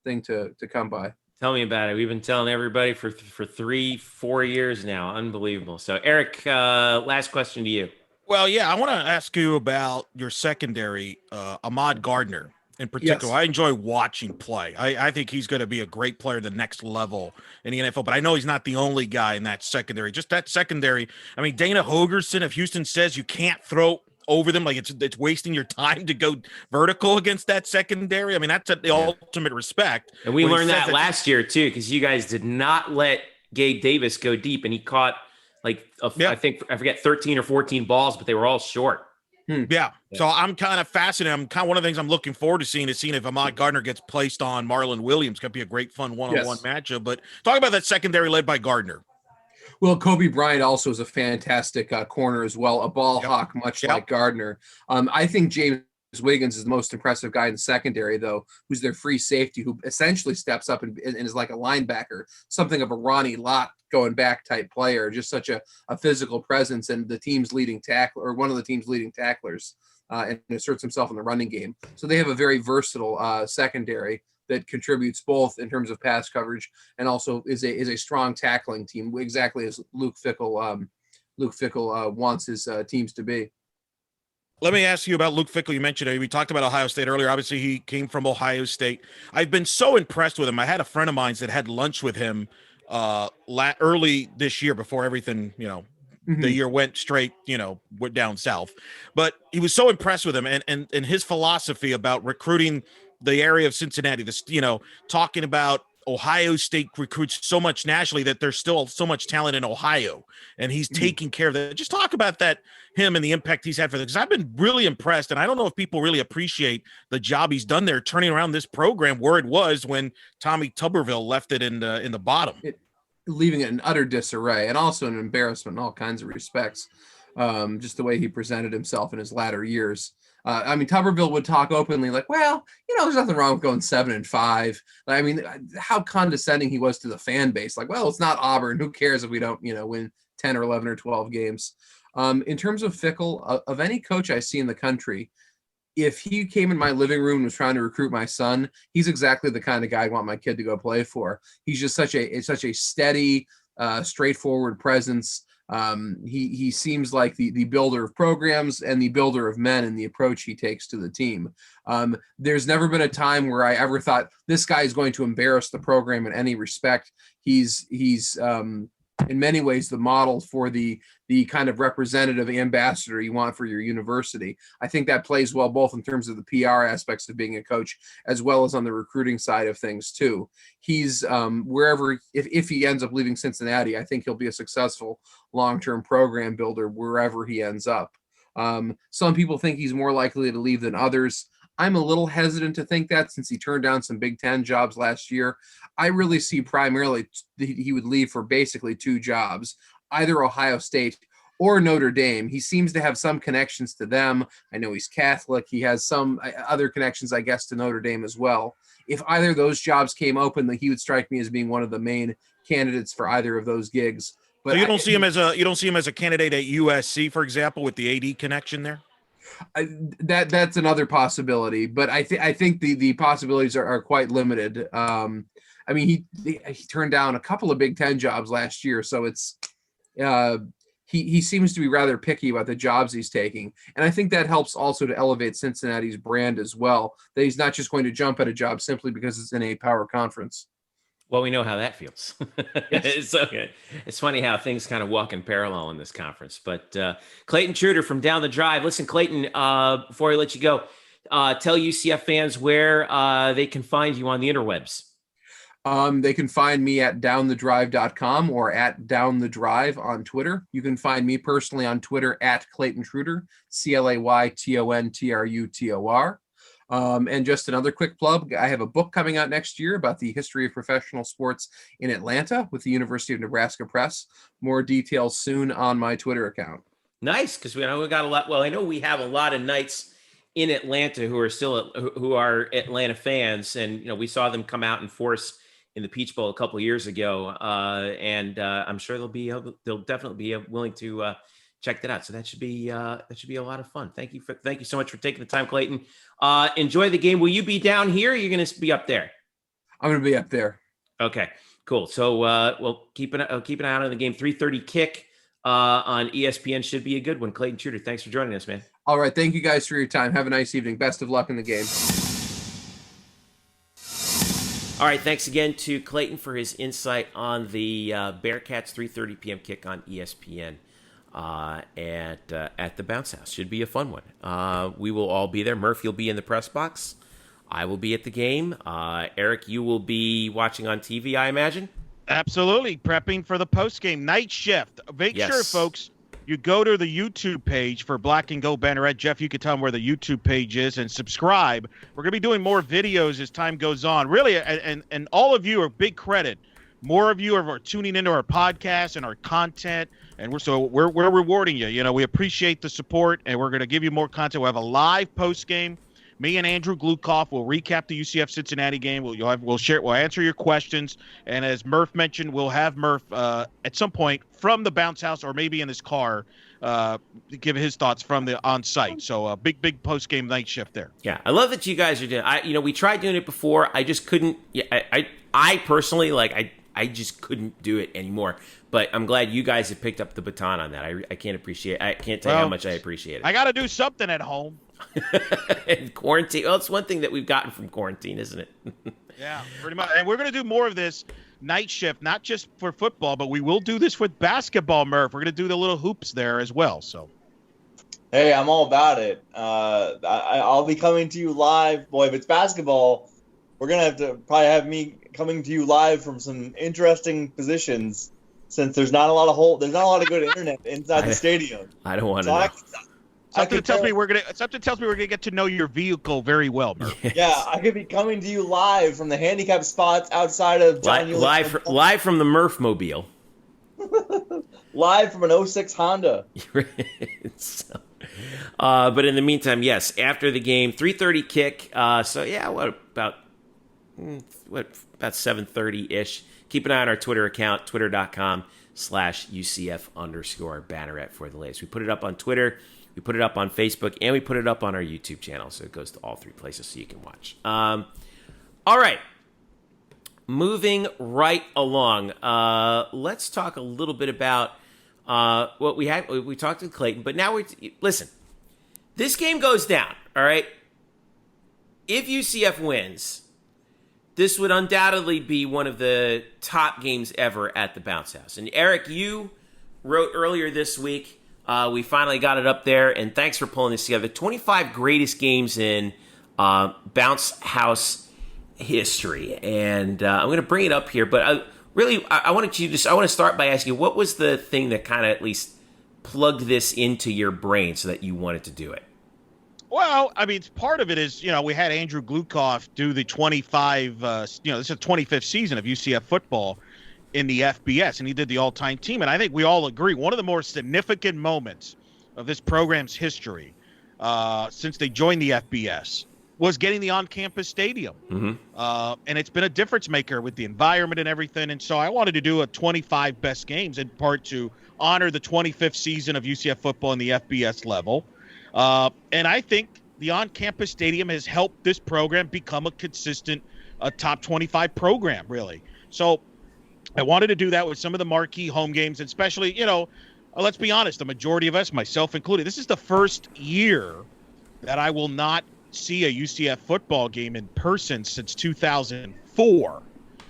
thing to come by. Tell me about it. We've been telling everybody for 3-4 years now. Unbelievable. So, Eric, last question to you. Well, yeah, I want to ask you about your secondary, Ahmad Gardner in particular. Yes. I enjoy watching play. I think he's going to be a great player the next level in the NFL, but I know he's not the only guy in that secondary. Just that secondary. I mean, Dana Holgerson, if Houston says you can't throw over them, like it's wasting your time to go vertical against that secondary. I mean, that's the ultimate respect. And we learned that last year too, because you guys did not let Gabe Davis go deep, and he caught I forget 13 or 14 balls, but they were all short. Yeah. So I'm kind of fascinated. One of the things I'm looking forward to seeing if Ahmad Gardner gets placed on Marlon Williams. Could be a great fun one-on-one matchup. But talk about that secondary led by Gardner. Well, Kobe Bryant also is a fantastic corner as well, a ball hawk, much like Gardner. I think James Wiggins is the most impressive guy in the secondary, though, who's their free safety, who essentially steps up and is like a linebacker, something of a Ronnie Lott going back type player, just such a physical presence and the team's leading tackler, or one of the team's leading tacklers, and asserts himself in the running game. So they have a very versatile secondary that contributes both in terms of pass coverage and also is a strong tackling team, exactly as Luke Fickell wants his teams to be. Let me ask you about Luke Fickell. You mentioned it. We talked about Ohio State earlier. Obviously, he came from Ohio State. I've been so impressed with him. I had a friend of mine that had lunch with him early this year before everything, the year went straight, went down south. But he was so impressed with him and his philosophy about recruiting the area of Cincinnati, talking about Ohio State recruits so much nationally that there's still so much talent in Ohio, and he's taking care of that. Just talk about that, him and the impact he's had for them, because I've been really impressed, and I don't know if people really appreciate the job he's done there, turning around this program where it was when Tommy Tuberville left it in the bottom. Leaving it in utter disarray and also an embarrassment in all kinds of respects, just the way he presented himself in his latter years. Tuberville would talk openly like, well, there's nothing wrong with going 7-5. I mean, how condescending he was to the fan base. Like, well, it's not Auburn. Who cares if we don't, win 10 or 11 or 12 games? In terms of Fickell, of any coach I see in the country, if he came in my living room and was trying to recruit my son, he's exactly the kind of guy I want my kid to go play for. He's just such a steady, straightforward presence. He seems like the builder of programs and the builder of men in the approach he takes to the team. There's never been a time where I ever thought this guy is going to embarrass the program in any respect. He's in many ways the model for the kind of representative ambassador you want for your university. I think that plays well both in terms of the PR aspects of being a coach as well as on the recruiting side of things too. He's wherever, if he ends up leaving Cincinnati, I think he'll be a successful long-term program builder wherever he ends up. Some people think he's more likely to leave than others. I'm a little hesitant to think that since he turned down some Big Ten jobs last year. I really see primarily he would leave for basically two jobs, either Ohio State or Notre Dame. He seems to have some connections to them. I know he's Catholic. He has some other connections, I guess, to Notre Dame as well. If either of those jobs came open, he would strike me as being one of the main candidates for either of those gigs. But so you don't see him as a candidate at USC, for example, with the AD connection there? That's another possibility, but I think the possibilities are quite limited. He turned down a couple of Big Ten jobs last year, so it's he seems to be rather picky about the jobs he's taking, and I think that helps also to elevate Cincinnati's brand as well. That he's not just going to jump at a job simply because it's in a power conference. Well, we know how that feels. It's funny how things kind of walk in parallel in this conference. But Clayton Trutor from Down the Drive. Listen, Clayton, before I let you go, tell UCF fans where they can find you on the interwebs. They can find me at downthedrive.com or at downthedrive on Twitter. You can find me personally on Twitter at Clayton Trutor, ClaytonTrutor. And just another quick plug, I have a book coming out next year about the history of professional sports in Atlanta with the University of Nebraska Press. More details soon on my Twitter account. Nice, because we got a lot. Well, I know we have a lot of Knights in Atlanta who are Atlanta fans, and we saw them come out in force in the Peach Bowl a couple of years ago, and I'm sure they'll definitely be willing to check that out. So that should be a lot of fun. Thank you so much for taking the time, Clayton. Enjoy the game. Will you be down here? Or are you going to be up there? I'm going to be up there. Okay, cool. So we'll keep an eye on the game. 3:30 kick on ESPN should be a good one. Clayton Trutor, thanks for joining us, man. All right. Thank you guys for your time. Have a nice evening. Best of luck in the game. All right, thanks again to Clayton for his insight on the Bearcats 3:30 p.m. kick on ESPN at the Bounce House. Should be a fun one. We will all be there. Murph, you'll be in the press box. I will be at the game. Eric, you will be watching on TV, I imagine? Absolutely. Prepping for the post-game night shift. Make sure, folks, you go to the YouTube page for Black and Gold Banneret. Jeff, you can tell them where the YouTube page is and subscribe. We're going to be doing more videos as time goes on. Really, and all of you are big credit. More of you are tuning into our podcast and our content, and we're rewarding you. You know, we appreciate the support, and we're going to give you more content. We'll have a live post-game. Me and Andrew Glukoff will recap the UCF Cincinnati game. We'll answer your questions, and as Murph mentioned, we'll have Murph at some point from the bounce house or maybe in his car give his thoughts from the on site. So a big post game night shift there. Yeah, I love that you guys are doing. We tried doing it before. I just couldn't. Yeah, I personally I just couldn't do it anymore. But I'm glad you guys have picked up the baton on that. I can't tell you how much I appreciate it. I got to do something at home. And quarantine. Well, it's one thing that we've gotten from quarantine, isn't it? Yeah, pretty much. And we're going to do more of this night shift, not just for football, but we will do this with basketball, Murph. We're going to do the little hoops there as well. So, hey, I'm all about it. I'll be coming to you live. Boy, if it's basketball, we're going to have to probably have me coming to you live from some interesting positions since there's not a lot of good internet inside the stadium. I don't want to know. Something tells me we're gonna get to know your vehicle very well, Murph. Yes. Yeah, I could be coming to you live from the handicap spots outside of John live from the Murph mobile. Live from an 06 Honda. But in the meantime, yes, after the game, 3:30 kick. So yeah, about 7:30 ish. Keep an eye on our Twitter account, twitter.com/UCF_Banneret for the latest. We put it up on Twitter. We put it up on Facebook, and we put it up on our YouTube channel, so it goes to all three places so you can watch. All right. Moving right along, let's talk a little bit about what we had. We talked to Clayton, but now listen. This game goes down, all right? If UCF wins, this would undoubtedly be one of the top games ever at the Bounce House. And Eric, you wrote earlier this week, we finally got it up there, and thanks for pulling this together. 25 greatest games in Bounce House history, and I'm going to bring it up here. But I want to start by asking you, what was the thing that kind of at least plugged this into your brain so that you wanted to do it? Well, I mean, part of it is, we had Andrew Glukoff do the 25, this is the 25th season of UCF football in the FBS, and he did the all-time team. And I think we all agree one of the more significant moments of this program's history since they joined the FBS was getting the on-campus stadium. Mm-hmm. And it's been a difference maker with the environment and everything. And so I wanted to do a 25 best games in part to honor the 25th season of UCF football in the FBS level. And I think the on-campus stadium has helped this program become a consistent top 25 program, really. So I wanted to do that with some of the marquee home games, especially, let's be honest, the majority of us, myself included, this is the first year that I will not see a UCF football game in person since 2004.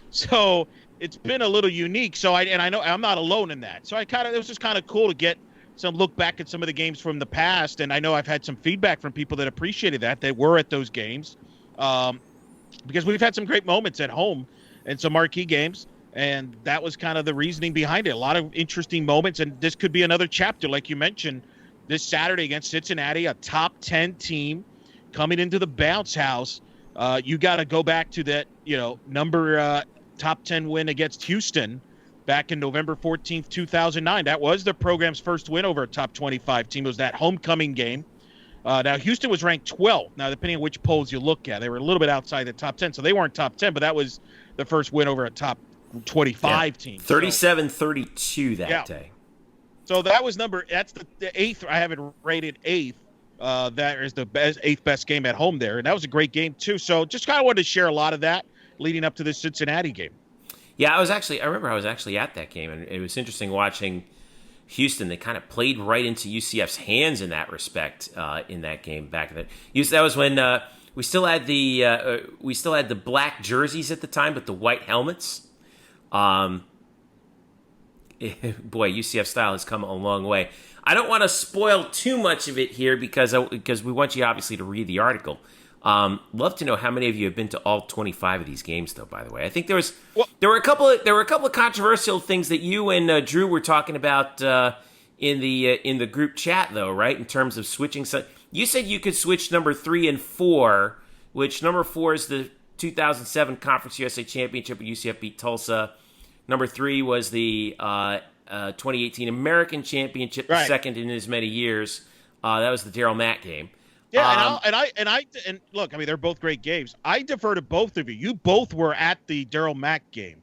So it's been a little unique. So I know I'm not alone in that. So it was just kind of cool to get some look back at some of the games from the past. And I know I've had some feedback from people that appreciated that. They were at those games because we've had some great moments at home and some marquee games. And that was kind of the reasoning behind it. A lot of interesting moments. And this could be another chapter, like you mentioned, this Saturday against Cincinnati, a top 10 team coming into the Bounce House. You got to go back to that, top 10 win against Houston back in November 14th, 2009. That was the program's first win over a top 25 team. It was that homecoming game. Now, Houston was ranked 12th. Now, depending on which polls you look at, they were a little bit outside the top 10. So they weren't top 10, but that was the first win over a top 25 team. 37-32 that day. So that's the eighth. I have it rated eighth. That is the eighth best game at home there. And that was a great game too. So just kind of wanted to share a lot of that leading up to this Cincinnati game. Yeah, I remember I was actually at that game, and it was interesting watching Houston. They kind of played right into UCF's hands in that respect in that game back then. That was when We still had the black jerseys at the time, but the white helmets. Boy, UCF style has come a long way. I don't want to spoil too much of it here because we want you obviously to read the article. Love to know how many of you have been to all 25 of these games, though. By the way, I think there were a couple of controversial things that you and Drew were talking about in the group chat, though, right? In terms of switching, you said you could switch number 3 and 4, which number 4 is the 2007 Conference USA Championship where UCF beat Tulsa. Number 3 was the 2018 American Championship, the second in as many years. That was the Daryl Mack game. Yeah, and look, I mean, they're both great games. I defer to both of you. You both were at the Daryl Mack game.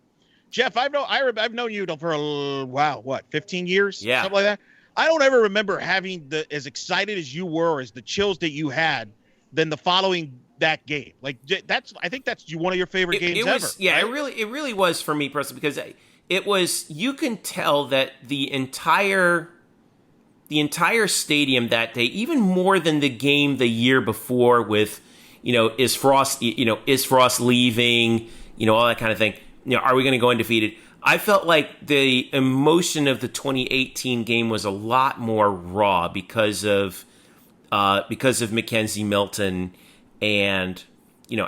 Jeff, I've known you for 15 years? Yeah. Something like that. I don't ever remember having as excited as you were, as the chills that you had, than the following that game. Like I think that's one of your favorite games ever. Yeah, right? it really was for me personally because it was. You can tell that the entire stadium that day, even more than the game the year before, with is Frost leaving, all that kind of thing. Are we going to go undefeated? I felt like the emotion of the 2018 game was a lot more raw because of Mackenzie Milton, and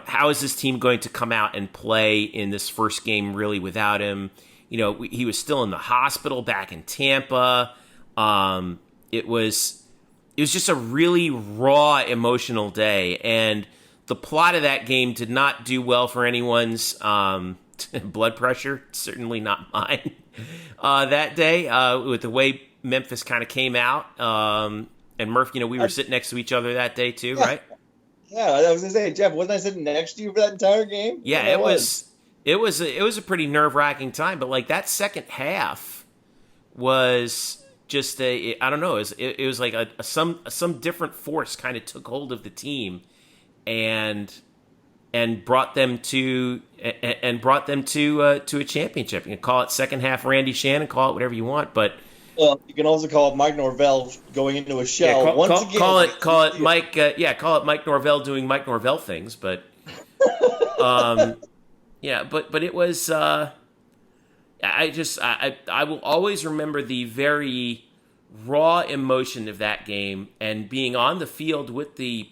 how is this team going to come out and play in this first game really without him? He was still in the hospital back in Tampa. It was just a really raw emotional day, and the plot of that game did not do well for anyone's blood pressure, certainly not mine, that day, with the way Memphis kind of came out. And Murph, we were sitting next to each other that day too, right? Yeah, I was going to say, Jeff, wasn't I sitting next to you for that entire game? Yeah, it was a pretty nerve-wracking time, but like that second half was just I don't know, it was like some different force kind of took hold of the team and brought them to a championship. You can call it second half Randy Shannon, call it whatever you want, but you can also call it Mike Norvell going into a shell. Call it Mike. Call it Mike Norvell doing Mike Norvell things. But, but it was. I will always remember the very raw emotion of that game and being on the field with the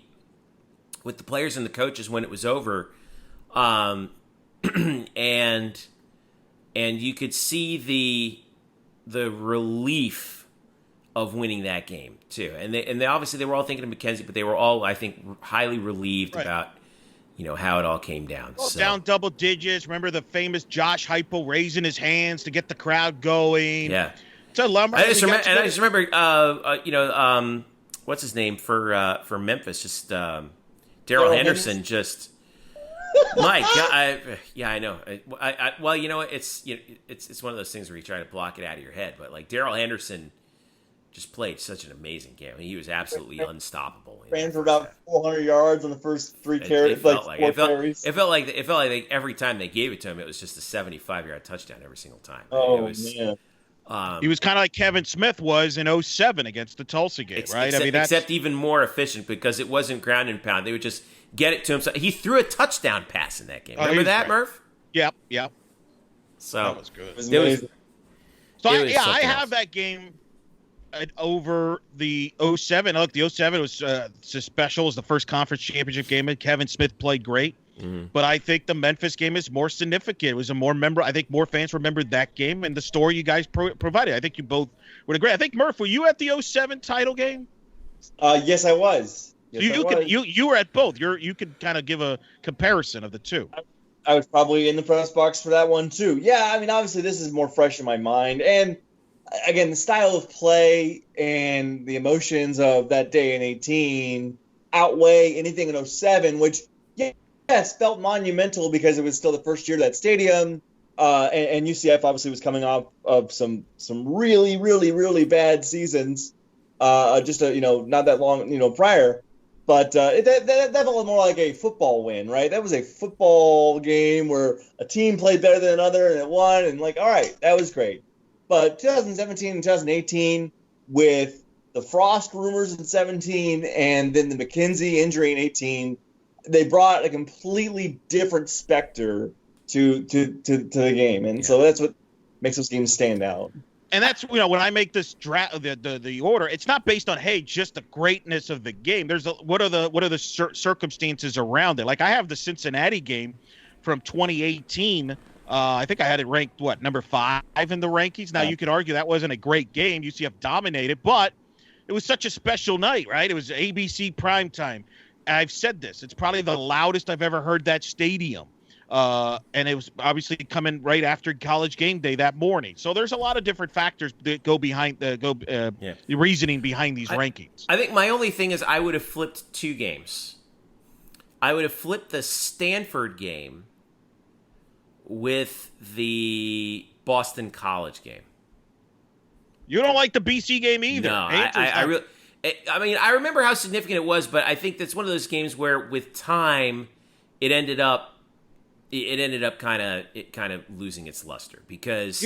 players and the coaches when it was over, and you could see the relief of winning that game too, and they obviously they were all thinking of Mackenzie, but they were all, I think, highly relieved about how it all came down. Down double digits. Remember the famous Josh Heupel raising his hands to get the crowd going. Yeah. So I just remember, what's his name for Memphis? Just Daryl Henderson. Just Mike. I know. Well, it's one of those things where you try to block it out of your head, but like Daryl Henderson just played such an amazing game. I mean, he was absolutely unstoppable. Ran for about 400 yards on the first three carries. It felt like every time they gave it to him, it was just a 75-yard touchdown every single time. Man. He was kind of like Kevin Smith was in 2007 against the Tulsa game, right? Except even more efficient because it wasn't ground and pound. They would just get it to him. So he threw a touchdown pass in that game. Remember that, Murph? Yep. So that was good. I have that game over the 2007. Look, the 2007 was so special. It was the first conference championship game, and Kevin Smith played great. Mm-hmm. But I think the Memphis game is more significant. It was I think more fans remembered that game and the story you guys provided. I think you both would agree. I think, Murph, were you at the 2007 title game? Yes, I was. You were at both. You could kind of give a comparison of the two. I was probably in the press box for that one too. Yeah, I mean, obviously this is more fresh in my mind, and again, the style of play and the emotions of that day in 2018 outweigh anything in 2007, which yes, felt monumental because it was still the first year of that stadium, and UCF obviously was coming off of some really, really, really bad seasons, not that long, prior. But that felt more like a football win, right? That was a football game where a team played better than another and it won, and all right, that was great. But 2017 and 2018, with the Frost rumors in 17 and then the McKenzie injury in 18, they brought a completely different specter to the game, and so that's what makes those games stand out. And that's, when I make this draft, the order, it's not based on, hey, just the greatness of the game. There's what are the circumstances around it? Like, I have the Cincinnati game from 2018. I think I had it ranked number 5 in the rankings. Now you could argue that wasn't a great game. UCF dominated, but it was such a special night, right? It was ABC primetime. I've said this. It's probably the loudest I've ever heard that stadium. And it was obviously coming right after College game day that morning. So there's a lot of different factors that go behind the reasoning behind these rankings. I think my only thing is I would have flipped 2 games. I would have flipped the Stanford game with the Boston College game. You don't like the BC game either. No, I remember how significant it was, but I think that's one of those games where with time it ended up kind of losing its luster because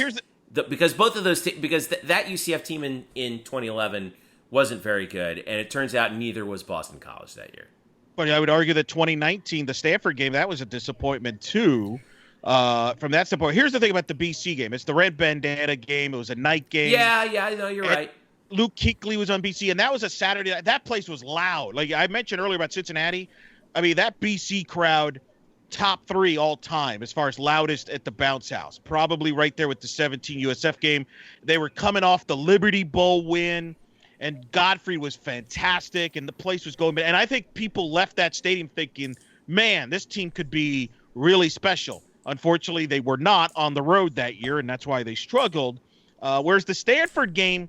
because both of those because that UCF team in 2011 wasn't very good, and it turns out neither was Boston College that year. But I would argue that 2019, the Stanford game, that was a disappointment too. From that standpoint, here's the thing about the BC game: it's the red bandana game. It was a night game. Yeah, no, you're right. Luke Kuechly was on BC, and that was a Saturday. That place was loud. Like I mentioned earlier about Cincinnati, I mean that BC crowd. Top 3 all time as far as loudest at the bounce house, probably right there with the 17 USF game. They were coming off the Liberty Bowl win, and Godfrey was fantastic, and the place was going. And I think people left that stadium thinking, man, this team could be really special. Unfortunately, they were not on the road that year, and that's why they struggled. Whereas the Stanford game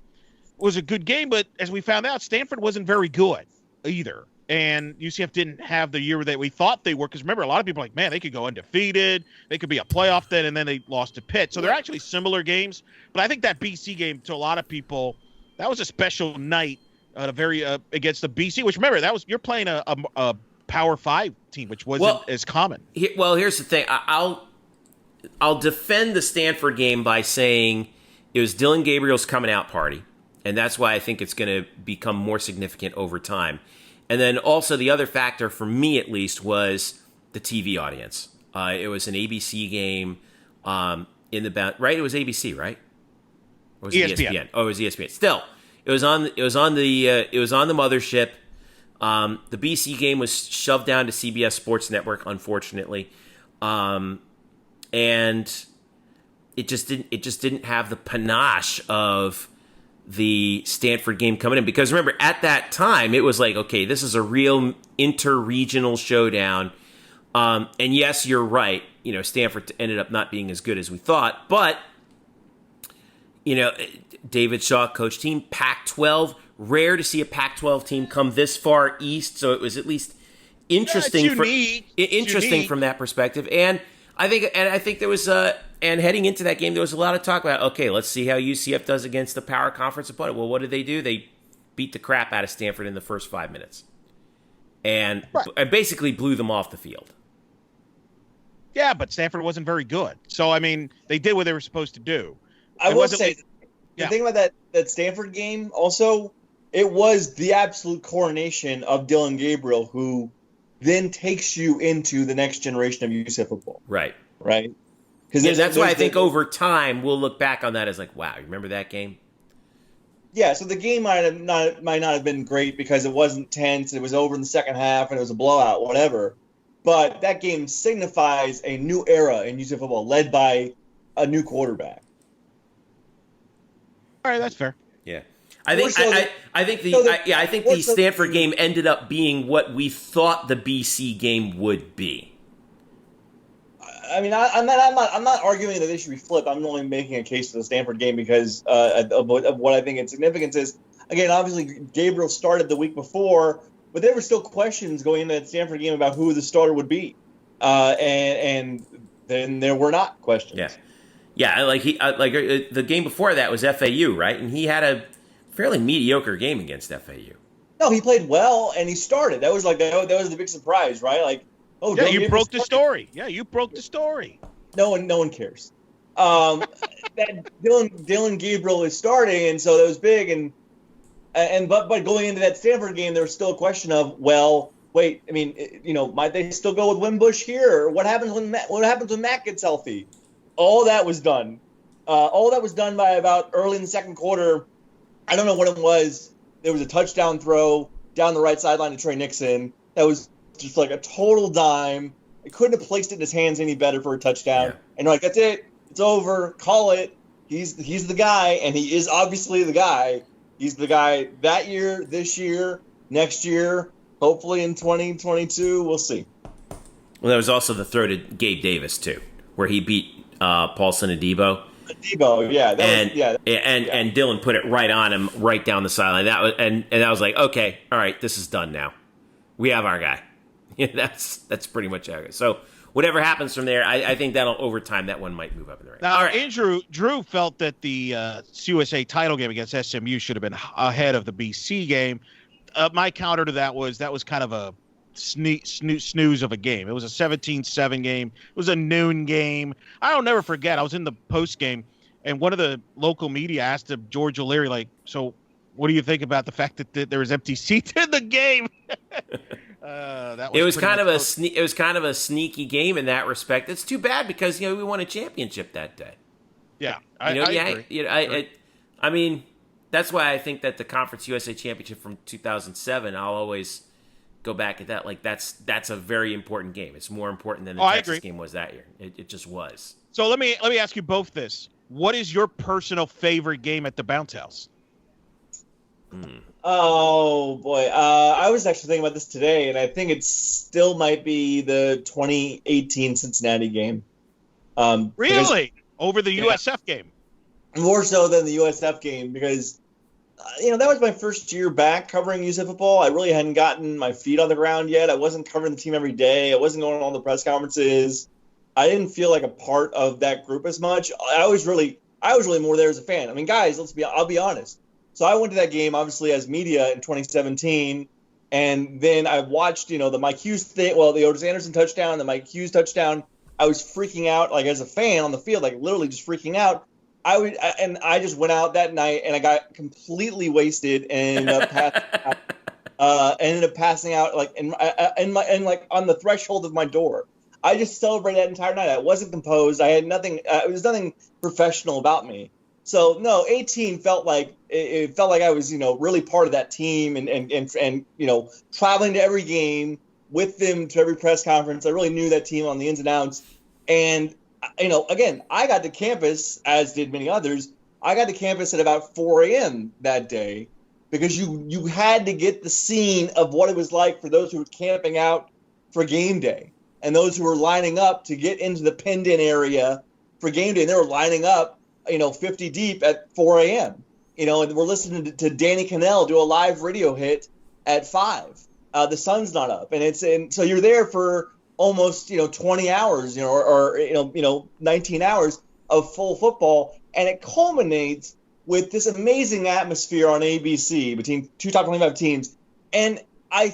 was a good game, but as we found out, Stanford wasn't very good either. And UCF didn't have the year that we thought they were. Because remember, a lot of people are like, man, they could go undefeated. They could be a playoff then, and then they lost to Pitt. So they're actually similar games. But I think that BC game, to a lot of people, that was a special night against the BC. Which, remember, you're playing a Power 5 team, which wasn't as common. Here's the thing. I'll defend the Stanford game by saying it was Dylan Gabriel's coming out party. And that's why I think it's going to become more significant over time. And then also the other factor, for me at least, was the TV audience. It was an ABC game in the right. It was ABC, right? Or was it ESPN? Oh, it was ESPN. Still, it was on the mothership. The BC game was shoved down to CBS Sports Network, unfortunately, and it just didn't have the panache of the Stanford game coming in, because remember at that time it was like, okay, this is a real inter-regional showdown, and yes, you're right, Stanford ended up not being as good as we thought, but David Shaw coach team, Pac-12, rare to see a Pac-12 team come this far east, so it was at least interesting from that perspective. And I think there was and heading into that game, there was a lot of talk about, okay, let's see how UCF does against the power conference opponent. Well, what did they do? They beat the crap out of Stanford in the first 5 minutes, and basically blew them off the field. Yeah, but Stanford wasn't very good. So, I mean, they did what they were supposed to do. I will say, the thing about that Stanford game, also, it was the absolute coronation of Dylan Gabriel, who then takes you into the next generation of UCF football. Right. Because that's why I think over time we'll look back on that as like, wow, you remember that game? Yeah, so the game might not have been great because it wasn't tense. It was over in the second half, and it was a blowout, whatever. But that game signifies a new era in UCF football, led by a new quarterback. All right, that's fair. Yeah, I think the Stanford game ended up being what we thought the BC game would be. I mean, I'm not arguing that they should be flipped. I'm only making a case for the Stanford game because of what I think its significance is. Again, obviously, Gabriel started the week before, but there were still questions going into that Stanford game about who the starter would be, and then there were not questions. Yeah. Like the game before that was FAU, right? And he had a fairly mediocre game against FAU. No, he played well and he started. That was the big surprise, right? Like. Oh, yeah, you broke the story. Yeah, you broke the story. No one cares. That Dylan Gabriel is starting, and so that was big. But going into that Stanford game, there was still a question of, well, wait, I mean, might they still go with Wimbush here? Or what happens when Matt gets healthy? All that was done. All that was done by about early in the second quarter. I don't know what it was. There was a touchdown throw down the right sideline to Trey Nixon. That was just like a total dime. I couldn't have placed it in his hands any better for a touchdown. Yeah. And like, that's it. It's over. Call it. He's the guy, and he is obviously the guy. He's the guy that year, this year, next year, hopefully in 2022. We'll see. Well, there was also the throw to Gabe Davis, too, where he beat Paulson Adebo. Yeah. And Dylan put it right on him, right down the sideline. That was and I was like, okay, all right, this is done now. We have our guy. That's pretty much our guy. So whatever happens from there, I think that'll over time that one might move up in the ranks. Now, Andrew Drew felt that the USA title game against SMU should have been ahead of the BC game. My counter to that was kind of a snooze of a game. It was a 17-7 game. It was a noon game. I'll never forget. I was in the post game, and one of the local media asked George O'Leary, like, so what do you think about the fact that there was empty seats in the game? It was kind of a sneaky game in that respect. It's too bad because we won a championship that day. Yeah, I agree. I mean, that's why I think that the Conference USA Championship from 2007, I'll always go back at that. Like that's a very important game. It's more important than the Texas game was that year. It just was. So let me ask you both this: what is your personal favorite game at the Bounce House? Oh boy, I was actually thinking about this today, and I think it still might be the 2018 Cincinnati game. Really? Over the USF game? More so than the USF game because, that was my first year back covering UCF football. I really hadn't gotten my feet on the ground yet. I wasn't covering the team every day. I wasn't going to all the press conferences. I didn't feel like a part of that group as much. I was really more there as a fan. I mean, guys, I'll be honest. So I went to that game, obviously, as media in 2017, and then I watched, the Mike Hughes thing, the Otis Anderson touchdown, the Mike Hughes touchdown. I was freaking out, like, as a fan on the field, like, literally just freaking out. I just went out that night, and I got completely wasted and ended up passing out, like, like, on the threshold of my door. I just celebrated that entire night. I wasn't composed. I had nothing. It was nothing professional about me. So no, 18 felt like I was, really part of that team and traveling to every game with them to every press conference. I really knew that team on the ins and outs. And, again, I got to campus, as did many others. I got to campus at about 4 a.m. that day because you had to get the scene of what it was like for those who were camping out for game day and those who were lining up to get into the pinned-in area for game day. And they were lining up, 50 deep at 4 a.m., and we're listening to Danny Cannell do a live radio hit at 5. The sun's not up. And so you're there for almost, 20 hours, or 19 hours of full football. And it culminates with this amazing atmosphere on ABC between two top 25 teams. And I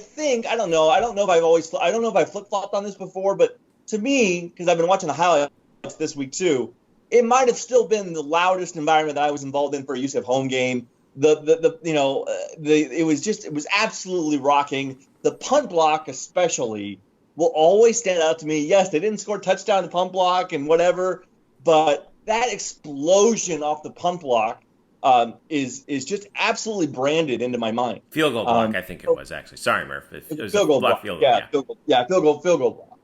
don't know if I flip-flopped on this before, but to me, because I've been watching the highlights this week too, it might have still been the loudest environment that I was involved in for a UCF home game. It was absolutely rocking. The punt block especially will always stand out to me. Yes, they didn't score a touchdown in the punt block and whatever, but that explosion off the punt block is just absolutely branded into my mind. Field goal block, I think it was actually. Sorry, Murph. It was field goal block. Field goal, field goal block.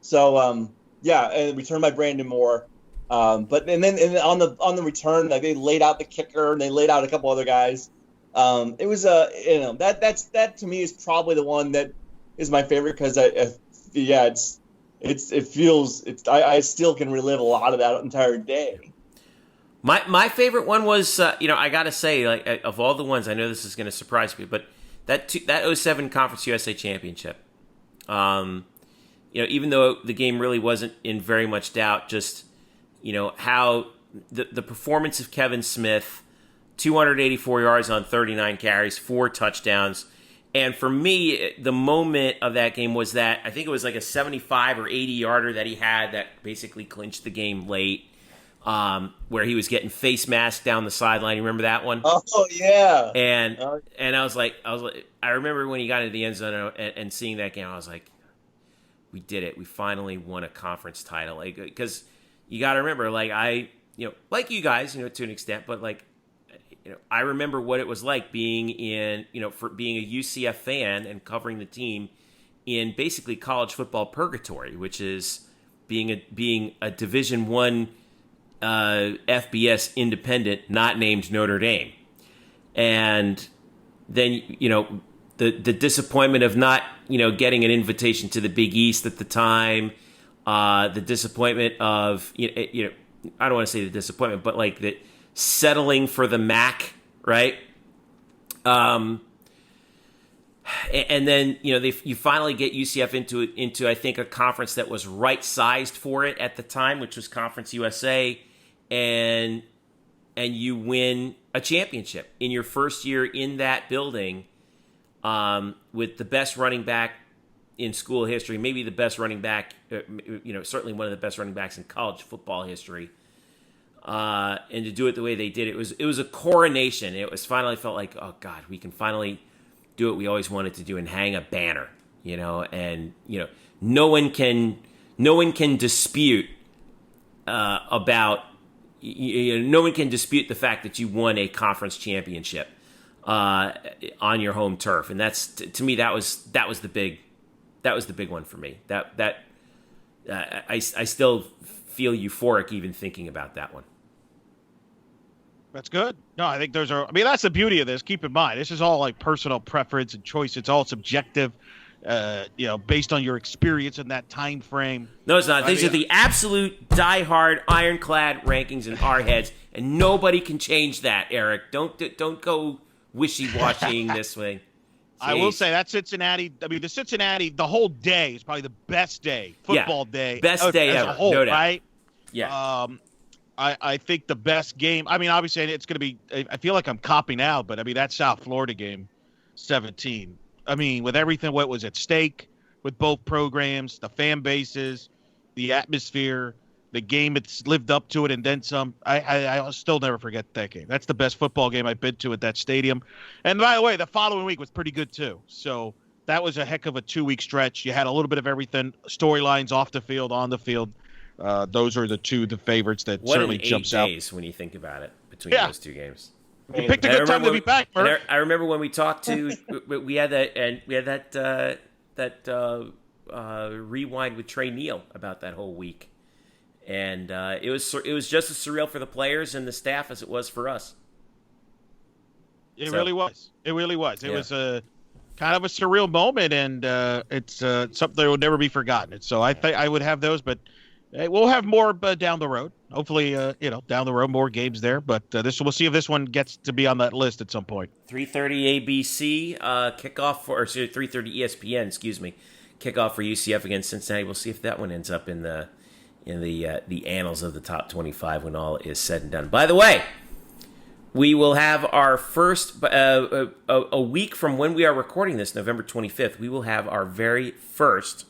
So and returned by Brandon Moore. But then on the return, like they laid out the kicker and they laid out a couple other guys. It was that to me is probably the one that is my favorite because I still can relive a lot of that entire day. My favorite one was I gotta say, like, of all the ones, I know this is going to surprise me, but that 07 Conference USA Championship. Even though the game really wasn't in very much doubt, just how the performance of Kevin Smith, 284 yards on 39 carries, 4 touchdowns. And for me, the moment of that game was that I think it was like a 75 or 80 yarder that he had that basically clinched the game late. where he was getting face masked down the sideline. You remember that one? Oh yeah. And I was like, I remember when he got into the end zone and seeing that game, I was like, we did it. We finally won a conference title. Like, because you got to remember, like like you guys, to an extent, but like, I remember what it was like being for being a UCF fan and covering the team in basically college football purgatory, which is being a Division I FBS independent, not named Notre Dame, and then the disappointment of not getting an invitation to the Big East at the time, the disappointment of I don't want to say the disappointment, but like the settling for the MAC, right? And then you finally get UCF into I think a conference that was right sized for it at the time, which was Conference USA, and you win a championship in your first year in that building, with the best running back in school history, maybe the best running back, certainly one of the best running backs in college football history. And to do it the way they did, it was a coronation. It was finally felt like, oh God, we can finally do what we always wanted to do and hang a banner, and no one can dispute about no one can dispute the fact that you won a conference championship on your home turf, and that's to me that was the big one for me. I still feel euphoric even thinking about that one. That's good. No, I think that's the beauty of this. Keep in mind, this is all like personal preference and choice. It's all subjective, based on your experience in that time frame. No, it's not. These are the absolute diehard, ironclad rankings in our heads, and nobody can change that, Eric. Don't go wishy-washying this way. I will say that Cincinnati, the whole day is probably the best day, football day. Best day as ever, a whole, no doubt. Right? Yeah. I think the best game, obviously it's going to be, I feel like I'm copping out, but that South Florida game, 17. With everything, what was at stake with both programs, the fan bases, the atmosphere, the game, it's lived up to it and then some. I'll still never forget that game. That's the best football game I've been to at that stadium. And by the way, the following week was pretty good too. So that was a heck of a 2-week stretch. You had a little bit of everything, storylines off the field, on the field. Those are the favorites that certainly jumps out. What 8 days when you think about it between those two games. You picked a good time to be back, Murph. I remember when we talked to we had that rewind with Trey Neal about that whole week, and it was just as surreal for the players and the staff as it was for us. It really was. It was a kind of a surreal moment, and it's something that will never be forgotten. So I think I would have those, but we'll have more down the road. Hopefully, down the road, more games there. But we'll see if this one gets to be on that list at some point. 3:30 ABC kickoff or 3:30 ESPN, excuse me, kickoff for UCF against Cincinnati. We'll see if that one ends up in the annals of the top 25 when all is said and done. By the way, we will have our first a week from when we are recording this, November 25th. We will have our very first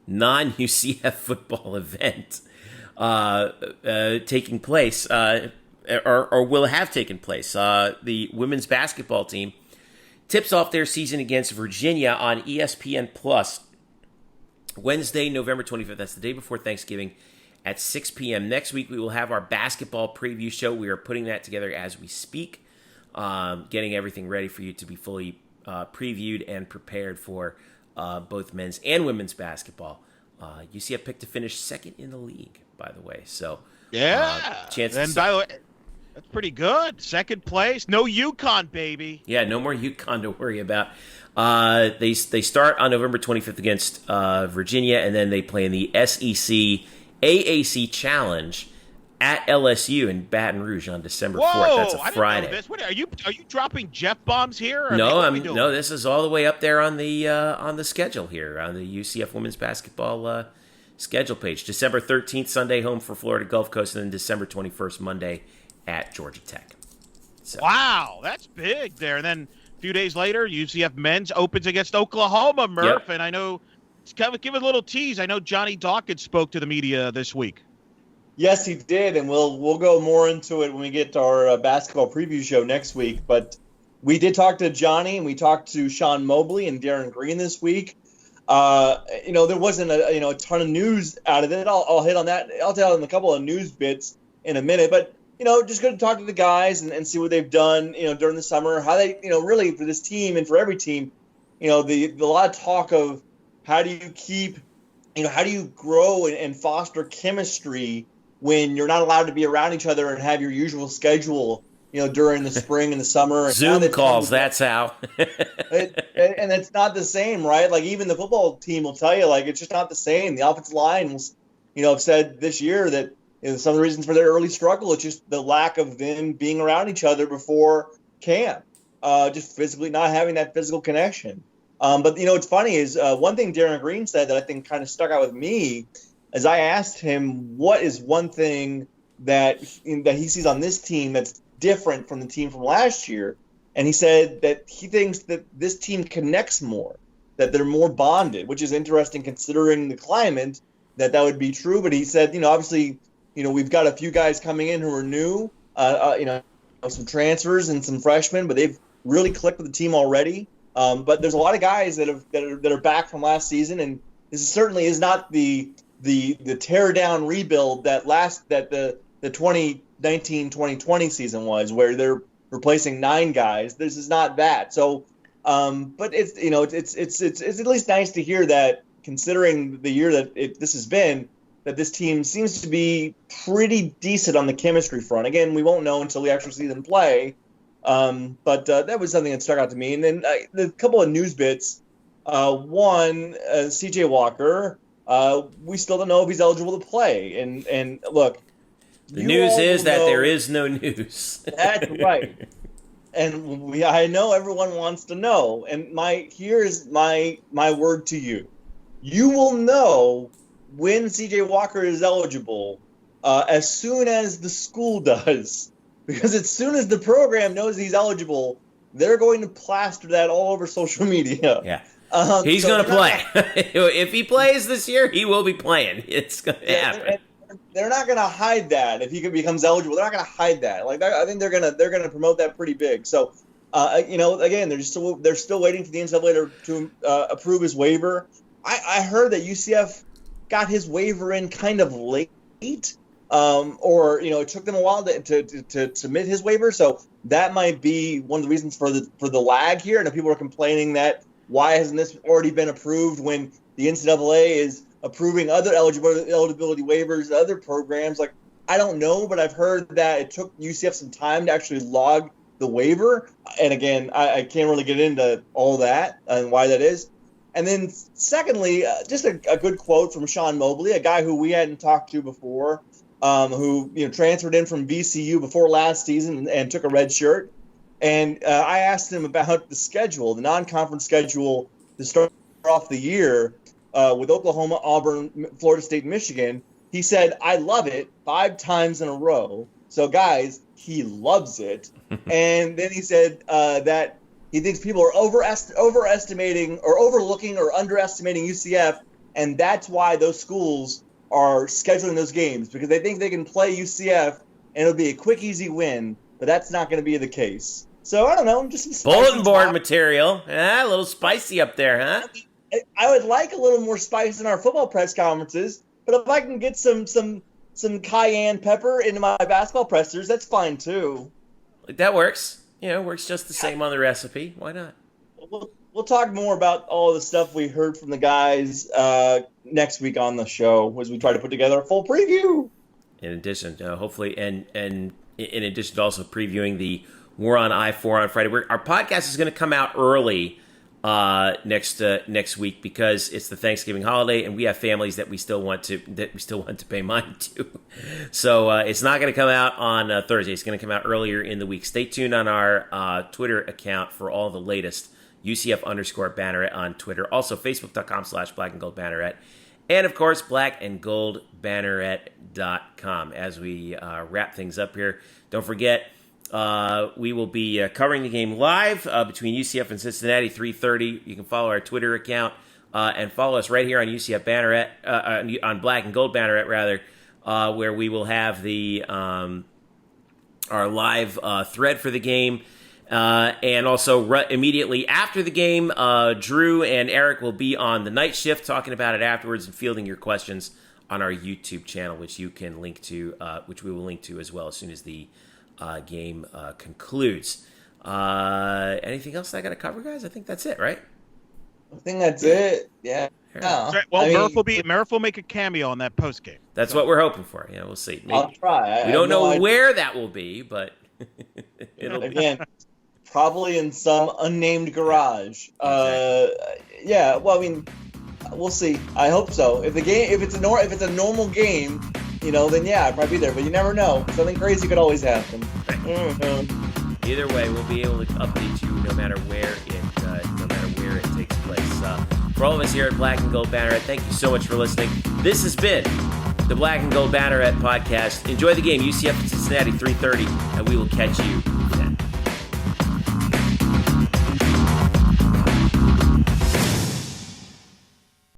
non-UCF football event taking place, or will have taken place. The women's basketball team tips off their season against Virginia on ESPN Plus Wednesday, November 25th. That's the day before Thanksgiving at 6 p.m. Next week, we will have our basketball preview show. We are putting that together as we speak, getting everything ready for you to be fully previewed and prepared for both men's and women's basketball. UCF picked to finish second in the league, by the way. So chances. And by the way, that's pretty good. Second place, no UConn, baby. Yeah, no more UConn to worry about. They start on November 25th against Virginia, and then they play in the SEC AAC Challenge at LSU in Baton Rouge on December 4th. That's a Friday. Didn't know this. What, are you dropping Jeff bombs here? Or No, this is all the way up there on the schedule here on the UCF women's basketball schedule page. December 13th, Sunday home for Florida Gulf Coast, and then December 21st, Monday at Georgia Tech. So. Wow, that's big there. And then a few days later, UCF men's opens against Oklahoma, Murph. Yep. And I know, give a little tease. I know Johnny Dawkins spoke to the media this week. Yes, he did, and we'll go more into it when we get to our basketball preview show next week. But we did talk to Johnny, and we talked to Sean Mobley and Darren Green this week. There wasn't a ton of news out of it. I'll hit on that. I'll tell on a couple of news bits in a minute, but just going to talk to the guys and see what they've done, during the summer, how they, really for this team and for every team, the lot of talk of how do you grow and foster chemistry when you're not allowed to be around each other and have your usual schedule, during the spring and the summer. Zoom calls, that's how. And it's not the same, right? Like even the football team will tell you, like, it's just not the same. The offensive line, have said this year that some of the reasons for their early struggle is just the lack of them being around each other before camp, just physically not having that physical connection. But what's funny is one thing Darren Green said that I think kind of stuck out with me is I asked him what is one thing that he sees on this team that's different from the team from last year, and he said that he thinks that this team connects more, that they're more bonded, which is interesting considering the climate that would be true. But he said, obviously, we've got a few guys coming in who are new, some transfers and some freshmen, but they've really clicked with the team already. But there's a lot of guys that are back from last season, and this certainly is not the tear down rebuild that the 2019-2020 season was, where they're replacing 9 guys. This is not that. So, but it's at least nice to hear that, considering the year that this has been, that this team seems to be pretty decent on the chemistry front. Again, we won't know until we actually see them play. But that was something that stuck out to me. And then a couple of news bits. One, CJ Walker, we still don't know if he's eligible to play. And look, the news is that there is no news. That's right. And I know everyone wants to know. And here's my word to you. You will know when CJ Walker is eligible as soon as the school does. Because as soon as the program knows he's eligible, they're going to plaster that all over social media. Yeah. He's going to play. If he plays this year, he will be playing. It's going to happen. They're not going to hide that if he becomes eligible. They're not going to hide that. Like, I think they're going to promote that pretty big. So, again, they're still waiting for the NCAA to approve his waiver. I heard that UCF got his waiver in kind of late. It took them a while to submit his waiver, so that might be one of the reasons for the lag here. And people are complaining that why hasn't this already been approved when the NCAA is approving other eligibility waivers, other programs? Like, I don't know, but I've heard that it took UCF some time to actually log the waiver. And again, I can't really get into all that and why that is. And then secondly, just a good quote from Sean Mobley, a guy who we hadn't talked to before. Who transferred in from VCU before last season and took a red shirt. And I asked him about the schedule, the non-conference schedule to start off the year with Oklahoma, Auburn, Florida State, Michigan. He said, I love it 5 times in a row. So, guys, he loves it. And then he said that he thinks people are overestimating or overlooking or underestimating UCF, and that's why those schools are scheduling those games, because they think they can play UCF and it'll be a quick, easy win, but that's not going to be the case. So, I don't know, just some bulletin board material. A little spicy up there, huh? I would like a little more spice in our football press conferences, but if I can get some cayenne pepper into my basketball pressers, that's fine too. That works. Works just the same on the recipe. Why not? We'll talk more about all the stuff we heard from the guys next week on the show as we try to put together a full preview. In addition, hopefully, and in addition to also previewing the War on I-4 on Friday, our podcast is going to come out early next week because it's the Thanksgiving holiday, and we have families that we still want to pay mind to. So it's not going to come out on Thursday. It's going to come out earlier in the week. Stay tuned on our Twitter account for all the latest. UCF_Banneret on Twitter. Also, Facebook.com/Black and Gold Banneret. And, of course, blackandgoldbanneret.com. As we wrap things up here, don't forget, we will be covering the game live between UCF and Cincinnati, 3:30. You can follow our Twitter account and follow us right here on UCF Banneret, on Black and Gold Banneret, rather, where we will have the our live thread for the game. And also immediately after the game, Drew and Eric will be on the night shift talking about it afterwards and fielding your questions on our YouTube channel, which you can link to, which we will link to as well as soon as the game concludes. Anything else I got to cover, guys? I think that's it, right? I think that's it. Yeah. That's right. Well, Murph will make a cameo on that post game. That's what we're hoping for. Yeah, we'll see. Maybe. I'll try. We don't know where that will be, but it'll again, probably in some unnamed garage. Exactly. Yeah. Well, I mean, we'll see. I hope so. If it's a normal game, then yeah, I'd probably be there. But you never know. Something crazy could always happen. Either way, we'll be able to update you no matter where it takes place. For all of us here at Black and Gold Banneret, thank you so much for listening. This has been the Black and Gold Banneret Podcast. Enjoy the game, UCF Cincinnati 3:30, and we will catch you